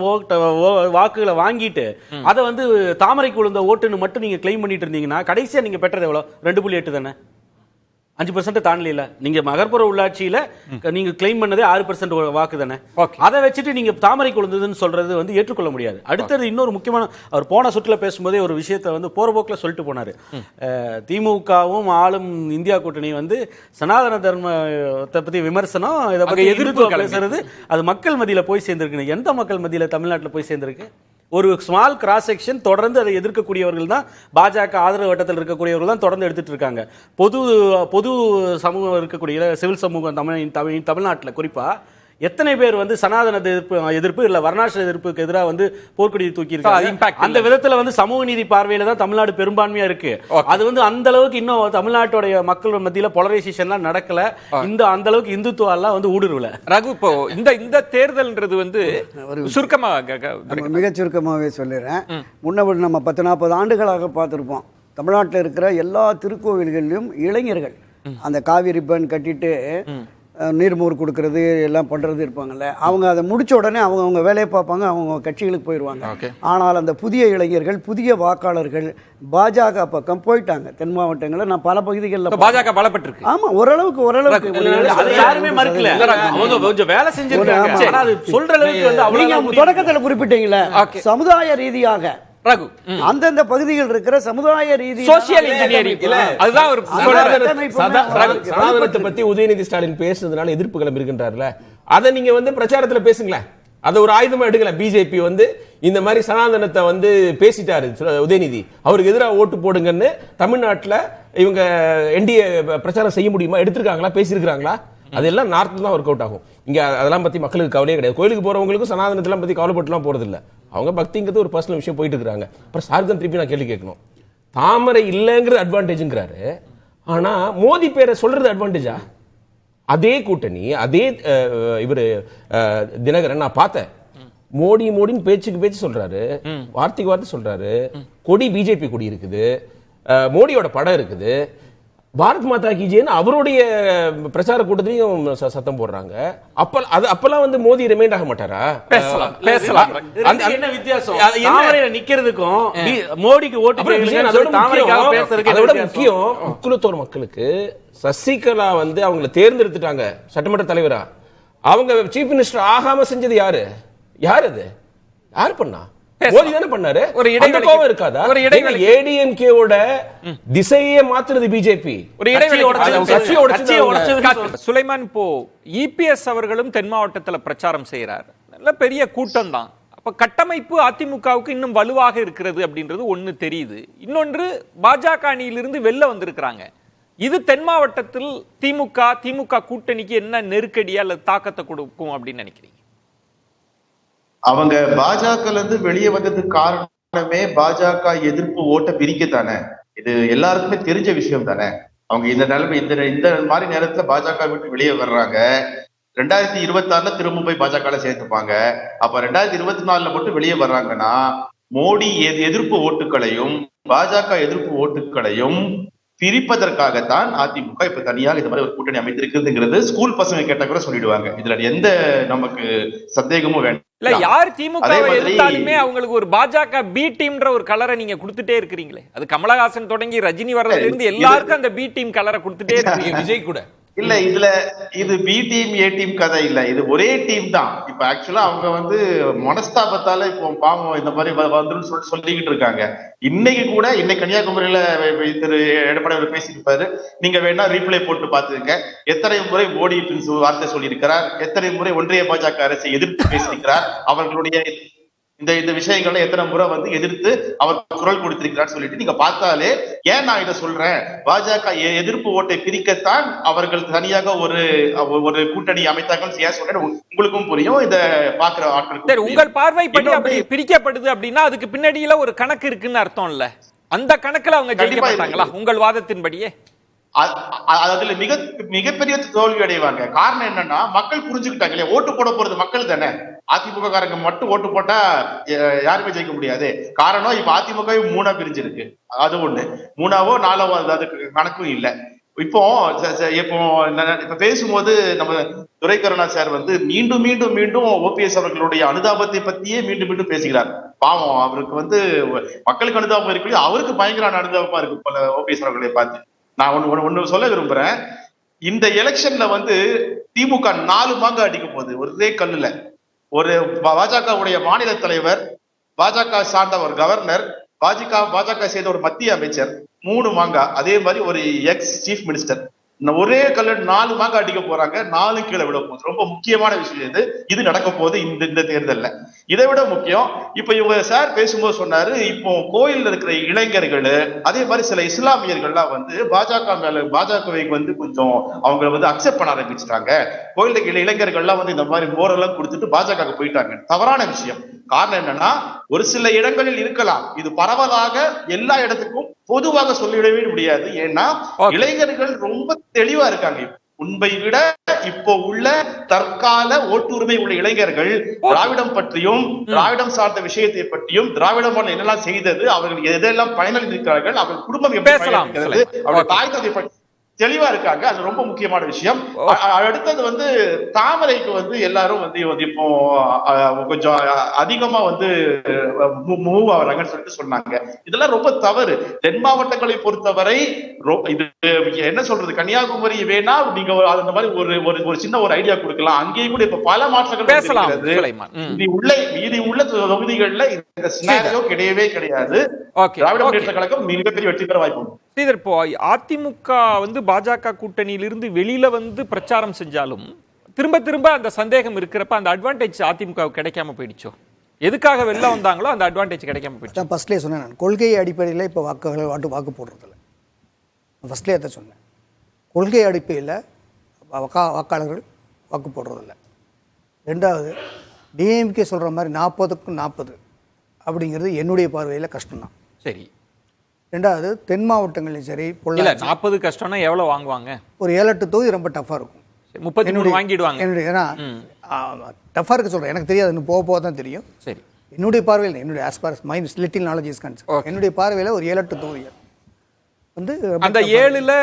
வாக்குகளை வாங்கிட்டு அதை வந்து தாமரைக்கு விழுந்த ஓட்டுன்னு மட்டும் நீங்க கிளைம் பண்ணிட்டு இருந்தீங்கன்னா கடைசியா நீங்க பெற்றது எவ்வளவு? 2.8 தானே, 5% தாண்டல. நீங்க நகர்ப்புற உள்ளாட்சியில நீங்க கிளைம் பண்ணதே 6% வாக்கு தானே. அதை வச்சுட்டு நீங்க தாமரை கொழுந்ததுன்னு சொல்றது வந்து ஏற்றுக்கொள்ள முடியாது. அடுத்தது இன்னொரு முக்கியமான, அவர் போன சுற்றுல பேசும்போதே ஒரு விஷயத்தை வந்து போற போக்குல சொல்லிட்டு போனாரு. திமுகவும் ஆளும் இந்தியா கூட்டணி வந்து சனாதன தர்மத்தை பத்தி விமர்சனம், இதை பத்தி எதிர்ப்பு பேசுறது அது மக்கள் மத்தியில போய் சேர்ந்திருக்கு. எந்த மக்கள் மத்தியில தமிழ்நாட்டில் போய் சேர்ந்திருக்கு? ஒரு ஸ்மால் கிராஸ் செக்ஷன் தொடர்ந்து அதை எதிர்க்கக்கூடியவர்கள் தான், பாஜக ஆதரவு வட்டத்தில் இருக்கக்கூடியவர்கள் தான் தொடர்ந்து எடுத்துட்டு இருக்காங்க. பொது சமூகம் இருக்கக்கூடிய சிவில் சமூகம் தமிழ்நாட்டில் குறிப்பா எத்தனை பேர் வந்து சனாதன எதிர்ப்பு இல்ல வர்ணாசிர எதிர்ப்புக்கு எதிராக வந்து போர்க்கொடியை தூக்கி இருக்காங்க. அந்த விதத்துல வந்து சமூக நீதி பார்வையில தான் தமிழ்நாடு பெரும்பான்மையா இருக்கு. அது வந்து அந்த அளவுக்கு இன்னும் தமிழ்நாட்டுடைய மக்கள் மத்தியில போலரைசேஷன்லாம் நடக்கல. அந்த அளவுக்கு இந்துத்துவா எல்லாம் வந்து ஊடுருவல. ரகு, இப்போ இந்த தேர்தல்ன்றது வந்து மிகச் சுருக்கமாகவே சொல்லிடுறேன். முன்ன நம்ம 10-40 ஆண்டுகளாக பார்த்திருப்போம், தமிழ்நாட்டில் இருக்கிற எல்லா திருக்கோவில்களிலும் இளைஞர்கள் அந்த காவி ரிப்பன் கட்டிட்டு நீர்மோர் கொடுக்கறது எல்லாம் பண்றது இருப்பாங்கல்ல, அவங்க அதை முடிச்ச உடனே அவங்க வேலையை பார்ப்பாங்க, அவங்க கட்சிகளுக்கு போயிடுவாங்க. ஆனால் அந்த புதிய இளைஞர்கள், புதிய வாக்காளர்கள் பாஜக பக்கம் போயிட்டாங்க. தென் மாவட்டங்களில் நான் பல பகுதிகளில் பாஜக பலப்பட்டிருக்கு. ஆமா, ஓரளவுக்கு யாருமே மறுக்கல, கொஞ்சம் வேலை செஞ்சிருக்காங்க. சொல்ற அளவுக்கு வந்து அவ்வளவு தொடக்கத்தில் குறிப்பிட்டீங்களா, சமுதாய ரீதியாக ரகு அந்தந்த பகுதிகள் இருக்கிற சமுதாய ரீதி சோசியல் இன்ஜினியரிங், அதுதான் ஒரு சனாதனத்தை பத்தி உதயநிதி ஸ்டாலின் பேசுனதுனால எதிர்ப்பு கிளம்பி இருக்கின்றார்ல, அதை நீங்க வந்து பிரச்சாரத்துல பேசுங்களேன், அதை ஒரு ஆயுதமா எடுக்கல. பிஜேபி வந்து இந்த மாதிரி சனாதனத்தை வந்து பேசிட்டாரு உதயநிதி, அவருக்கு எதிராக ஓட்டு போடுங்கன்னு தமிழ்நாட்டில் இவங்க என்டிஏ பிரச்சாரம் செய்ய முடியுமா? எடுத்திருக்காங்களா? பேசியிருக்காங்களா? அதெல்லாம் நார்த்ல தான் ஒர்க் அவுட் ஆகும். இங்க அதெல்லாம் பத்தி மக்களுக்கு கவலையே கிடையாது. கோயிலுக்கு போறவங்களுக்கும் சனாதனத்தெல்லாம் பத்தி கவலைப்பட்டுலாம் போறது இல்ல. அவங்க பக்திங்கிறது ஒரு பர்சனல் விஷயம் போயிட்டு இருக்காங்க. அப்புறம் சார்கன் திருப்பி நான் கேள்வி கேட்கணும், தாமரை இல்லைங்கிறது அட்வான்டேஜ்ங்கிறாரு, ஆனா மோடி பேரை சொல்றது அட்வான்டேஜா? அதே கூட்டணி, அதே இவரு தினகரன் நான் பார்த்தேன், மோடின்னு பேச்சுக்கு பேச்சு சொல்றாரு, வார்த்தைக்கு வார்த்தை சொல்றாரு. கொடி பிஜேபி கொடி இருக்குது, மோடியோட படம் இருக்குது, பாரத் மாதா கி ஜெய்னு அவருடைய பிரச்சார கூட்டத்திலையும் சத்தம் போடுறாங்க. அப்பெல்லாம் வந்து மோடி ரிமைண்ட் ஆக மாட்டாரா? பேசலாம். என்ன வித்தியாசம் தாமரையில நிக்கிறதுக்கும் மோடிக்கு ஓட்டு பேசுறதுக்கு? அதோட முக்கியம், முக்குலத்தோர் மக்களுக்கு சசிகலா வந்து அவங்களை தேர்ந்தெடுத்துட்டாங்க சட்டமன்ற தலைவரா. அவங்க சீஃப் மினிஸ்டர் ஆகாம செஞ்சது யாரு? அது யாரு பண்ணா? மோடி தானே பண்ணாரு. ஒரு கோவம் இருக்காதா? ஏடிஎம்கேவோட திசையே மாத்துறது பிஜேபி. சுலைமான், இப்போ இபிஎஸ் அவர்களும் தென் மாவட்டத்துல பிரச்சாரம் செய்யறாரு, நல்ல பெரிய கூட்டம் தான். அப்ப கட்டமைப்பு அதிமுகவுக்கு இன்னும் வலுவாக இருக்கிறது அப்படின்றது ஒண்ணு தெரியுது. இன்னொன்று, பாஜக அணியிலிருந்து வெளில வந்திருக்கிறாங்க. இது தென் மாவட்டத்தில் திமுக கூட்டணிக்கு என்ன நெருக்கடியா அல்லது தாக்கத்தை கொடுக்கும் அப்படின்னு நினைக்கிறீங்க? அவங்க பாஜகல இருந்து வெளியே வந்ததுக்கு காரணமே பாஜக எதிர்ப்பு ஓட்ட பிரிக்கத்தானே. இது எல்லாருக்குமே தெரிஞ்ச விஷயம் தானே. அவங்க இந்த நிலைமை இந்த மாதிரி நேரத்துல பாஜக விட்டு வெளியே வர்றாங்க. 2026 திரும்ப போய் பாஜக சேர்த்துப்பாங்க. அப்ப 2024 மட்டும் வெளியே வர்றாங்கன்னா மோடி எதிர்ப்பு ஓட்டுகளையும் பாஜக எதிர்ப்பு ஓட்டுகளையும் பிரிப்பதற்காகத்தான் அதிமுக இப்ப தனியாக இந்த மாதிரி ஒரு கூட்டணி அமைத்திருக்குதுங்கிறது ஸ்கூல் பசங்க கேட்டா கூட சொல்லிடுவாங்க. இதுல எந்த நமக்கு சந்தேகமும் வேண்டாம். இல்ல, யார் திமுக எதிர்த்தாலுமே அவங்களுக்கு ஒரு பாஜக பி டீம்ன்ற ஒரு கலரை நீங்க கொடுத்துட்டே இருக்கிறீங்களே. அது கமலஹாசன் தொடங்கி ரஜினி வர்றதுல இருந்து எல்லாருக்கும் அந்த பி டீம் கலரை கொடுத்துட்டே இருக்கீங்க. விஜய் கூட இல்ல, இது பி டீம் ஏ டீம் கதை இல்ல, இது ஒரே டீம் தான். இப்ப ஆக்சுவலா அவங்க வந்து மனஸ்தாபத்தால இப்போ பாவம் இந்த மாதிரி வந்துடும் சொல்லிக்கிட்டு இருக்காங்க. இன்னைக்கு கன்னியாகுமரியில திரு எடப்பாடி பேசியிருப்பாரு, நீங்க வேணா ரீப்ளே போட்டு பாத்துங்க. எத்தனை முறை மோடி வார்த்தை சொல்லியிருக்கிறார், எத்தனை முறை ஒன்றிய பாஜக அரசை எதிர்த்து பேசியிருக்கிறார், அவர்களுடைய இந்த விஷயங்களை எத்தனை முறை வந்து எதிர்த்து அவர் குரல் கொடுத்திருக்கிறார் சொல்லிட்டு நீங்க பார்த்தாலே, ஏன் நான் இதை சொல்றேன், பாஜக எதிர்ப்பு ஓட்டை பிரிக்கத்தான் அவர்கள் தனியாக ஒரு கூட்டணி அமைத்தார்கள். ஏன் சொல்றேன் உங்களுக்கும் புரியும், இத பாக்குற ஆட்களுக்கு. உங்கள் பார்வைப்படி அப்படி பிரிக்கப்படுது அப்படின்னா அதுக்கு பின்னாடியில ஒரு கணக்கு இருக்குன்னு அர்த்தம் இல்ல? அந்த கணக்குல அவங்க ஜெயிக்க மாட்டாங்களா உங்கள் வாதத்தின்படியே? அதுல மிகப்பெரிய தோல்வி அடைவாங்க. காரணம் என்னன்னா, மக்கள் புரிஞ்சுக்கிட்டாங்க இல்லையா, ஓட்டு போட போறது மக்கள் தானே. அதிமுக காரங்க மட்டும் ஓட்டு போட்டா யாருமே ஜெயிக்க முடியாது. காரணம், இப்ப அதிமுக 3 பிரிஞ்சிருக்கு. அது ஒண்ணு, 3வோ 4வோ அது கணக்கும் இல்ல. இப்போ இப்ப பேசும்போது நம்ம துரைக்கருணா சார் வந்து மீண்டும் மீண்டும் மீண்டும் ஓபிஎஸ் அவர்களுடைய அனுதாபத்தை பத்தியே மீண்டும் மீண்டும் பேசுகிறார். பாவம், அவருக்கு வந்து மக்களுக்கு அனுதாபம் இருக்கு, அவருக்கு பயங்கர அனுதாபமா இருக்கு போல ஓபிஎஸ் அவர்களை பார்த்து. நான் ஒண்ணு சொல்ல விரும்புறேன். இந்த எலெக்ஷன்ல வந்து திமுக 4 மாங்க அடிக்கும் போது ஒரே கல்லுல ஒரு பாஜகவுடைய மாநில தலைவர், பாஜக சார்ந்த ஒரு கவர்னர், பாஜக சேர்ந்த ஒரு மத்திய அமைச்சர் 3 மாங்கா, அதே மாதிரி ஒரு எக்ஸ் சீஃப் மினிஸ்டர், ஒரே கல்ல 4 மாங்க அடிக்க போறாங்க, 4 கீழே விட போகுது. ரொம்ப முக்கியமான விஷயம் இது நடக்க போகுது இந்த தேர்தல்ல. இதை விட முக்கியம், இப்ப இவங்க சார் பேசும்போது சொன்னாரு, இப்போ கோயில்ல இருக்கிற இளைஞர்கள், அதே மாதிரி சில இஸ்லாமியர்கள்லாம் வந்து பாஜகவை வந்து கொஞ்சம் அவங்க வந்து அக்செப்ட் பண்ண ஆரம்பிச்சுட்டாங்க. கோயிலுக்கு இளைஞர்கள்லாம் வந்து இந்த மாதிரி மோரெல்லாம் கொடுத்துட்டு பாஜக போயிட்டாங்க. தவறான விஷயம். காரணம் என்னன்னா, ஒரு சில இடங்களில் இருக்கலாம், இது பரவலாக எல்லா இடத்துக்கும் பொதுவாக சொல்லிவிடவே முடியாது. ஏன்னா இளைஞர்கள் ரொம்ப தெளிவா இருக்காங்க. முன்பை விட இப்போ உள்ள தற்கால ஓட்டுரிமை உள்ள இளைஞர்கள் திராவிடம் பற்றியும், திராவிடம் சார்ந்த விஷயத்தை பற்றியும், திராவிடம் என்னெல்லாம் செய்தது, அவர்கள் எதெல்லாம் பயனளிக்கிறார்கள், அவர்கள் குடும்பம் எப்படி பயனளிக்கிறது, அவர்கள் தாய் தந்தை பற்றி தெளிவா இருக்காங்க. அது ரொம்ப முக்கியமான விஷயம். அடுத்தது வந்து தாமரைக்கு வந்து எல்லாரும் வந்து இப்போ கொஞ்சம் அதிகமா வந்து மூவ் ஆகுறாங்கன்னு சொல்லிட்டு சொன்னாங்க. இதெல்லாம் ரொம்ப தவறு. தென் மாவட்டங்களை பொறுத்தவரை இது என்ன சொல்றது, கன்னியாகுமரி வேணா நீங்க அந்த மாதிரி ஒரு சின்ன ஒரு ஐடியா கொடுக்கலாம். அங்கேயும் கூட இப்ப பல மாற்றங்கள் பேசலாம். மீதி உள்ள தொகுதிகள்ல இந்த சினாரியோ கிடையவே கிடையாது. திராவிட முன்னேற்ற கழகம் மிகப்பெரிய வெற்றி பெற வாய்ப்பு. ஸ்ரீதர், இப்போ அதிமுக வந்து பாஜக கூட்டணியிலிருந்து வெளியில வந்து பிரச்சாரம் செஞ்சாலும் திரும்ப திரும்ப அந்த சந்தேகம் இருக்கிறப்ப அந்த அட்வான்டேஜ் அதிமுக கிடைக்காம போயிடுச்சோ? எதுக்காக வெளில வந்தாங்களோ அந்த அட்வான்டேஜ் கிடைக்காம போயிடுச்சு. ஃபர்ஸ்ட்லேயே சொன்னேன், நான் கொள்கை அடிப்படையில் இப்போ வாக்கு போடுறதில்ல. ஃபர்ஸ்ட்லேயே தான் சொன்னேன், கொள்கை அடிப்படையில் வாக்காளர்கள் வாக்கு போடுறதில்ல. ரெண்டாவது, டிஎம்கே சொல்கிற மாதிரி 40க்கு 40 அப்படிங்கிறது என்னுடைய பார்வையில் கஷ்டம்தான். சரி. ரெண்டாவது, தென் மாவட்டங்களையும் சரி, 40 கஷ்டம்னா எவ்வளோ வாங்குவாங்க? ஒரு 7-8 தொகுதி ரொம்ப டஃப்பாக இருக்கும். 33 வாங்கிடுவாங்க. ஏன்னா டஃப்பாக இருக்க சொல்கிறேன், எனக்கு தெரியாது, இன்னும் போக தான் தெரியும். சரி, என்னுடைய பார்வையில், என்னுடைய as for my little knowledge is concern, என்னுடைய பார்வையில் ஒரு 7-8 தொகுதிகள் வந்து அந்த 7ல்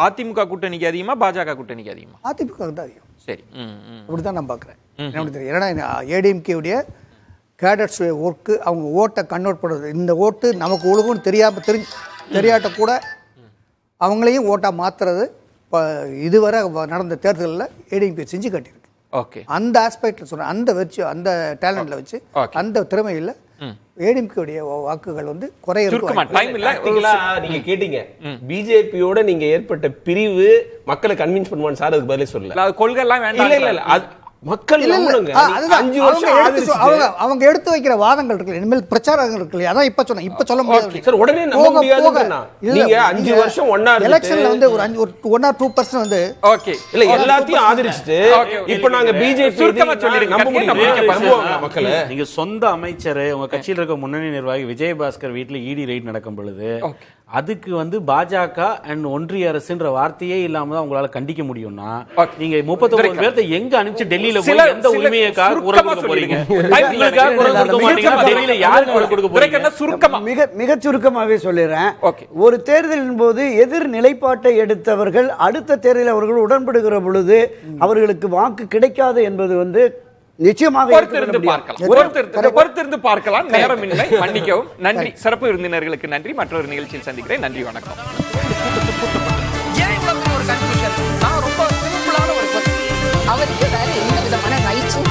அதிமுக கூட்டணிக்கு அதிகமா பாஜக கூட்டணிக்கு அதிகமா? அதிமுக தான் அதிகம். சரி, அப்படி தான் நான் பார்க்குறேன். எனக்கு தெரியும். ஏன்னா ஏடிஎம்கேவுடைய கேடட்ஸ் ஒர்க்கு, அவங்க ஓட்டை கன்வெர்ட் பண்ணுறது, இந்த ஓட்டு நமக்கு ஒழுங்குன்னு தெரியாட்ட கூட அவங்களையும் ஓட்டாக மாற்றுறது இப்போ இதுவரை நடந்த தேர்தலில் ஏடிஎம்கே செஞ்சு காட்டியிருக்கு. ஓகே, அந்த ஆஸ்பெக்டில் சொல்கிறேன், அந்த டேலண்டில் வச்சு, அந்த திறமையில் ஏடிஎம்கேவுடைய வாக்குகள் வந்து நீங்க கேட்டீங்க, பிஜேபியோட நீங்க ஏற்பட்ட பிரிவு மக்களை கன்வின்ஸ் பண்ணுவான்னு சார் அதுக்கு பதிலே சொல்லல. கொள்கை எல்லாம் வேண்டாம். இல்ல மக்கள் அவங்க எடுத்து வைக்கிற வாதங்கள் இருக்கு, இனிமேல் பிரச்சாரங்கள் இருக்கு. அதான் இப்ப சொன்னேன், இப்ப சொல்ல முடியாது சார், உடனே நம்ப முடியாதுன்னா நீங்க 5 வருஷம் ஒண்ணா எலெக்ஷன்ல வந்து ஒரு 1 or 2% வந்து ஓகே இல்ல எல்லாத்தையும் ஆதரிச்சிட்டு இப்ப நாங்க பிஜேபி சுத்தமா சொல்லிருக்கோம். நம்ப முடியும் மக்கள். நீங்க சொந்த அமைச்சர், உங்க கட்சியில் இருக்க முன்னணி நிர்வாகி விஜயபாஸ்கர் வீட்டுல இடி ரைட் நடக்கும் பொழுது அதுக்கு வந்து பாஜக அண்ட் ஒன்றிய அரசுன்ற வார்த்தையே இல்லாம தான் உங்களால கண்டிக்க முடியும்னா, நீங்க 39 பேர்த்த எங்க அனுப்பிச்சு டெல்லியில போய் எந்த உரிமையைக்காக குரல் கொடுக்க போறீங்க? டெல்லியில யாருக்கு குரல் கொடுக்க போறீங்க? மிக சுருக்கமாவே சொல்லிடுறேன். ஒரு தேர்தலின் போது எதிர் நிலைப்பாட்டை எடுத்தவர்கள் அடுத்த தேர்தலில் அவர்கள் உடன்படுகிற பொழுது அவர்களுக்கு வாக்கு கிடைக்காது என்பது வந்து நிச்சயமாக பொறுத்திருந்து பார்க்கலாம். நேரம் இல்லை, மன்னிக்கவும். நன்றி. சிறப்பு விருந்தினர்களுக்கு நன்றி. மற்றொரு நிகழ்ச்சியில் சந்திக்கிறேன். நன்றி, வணக்கம். அவருக்கு வேற எந்த விதமான ரைட்ஸும்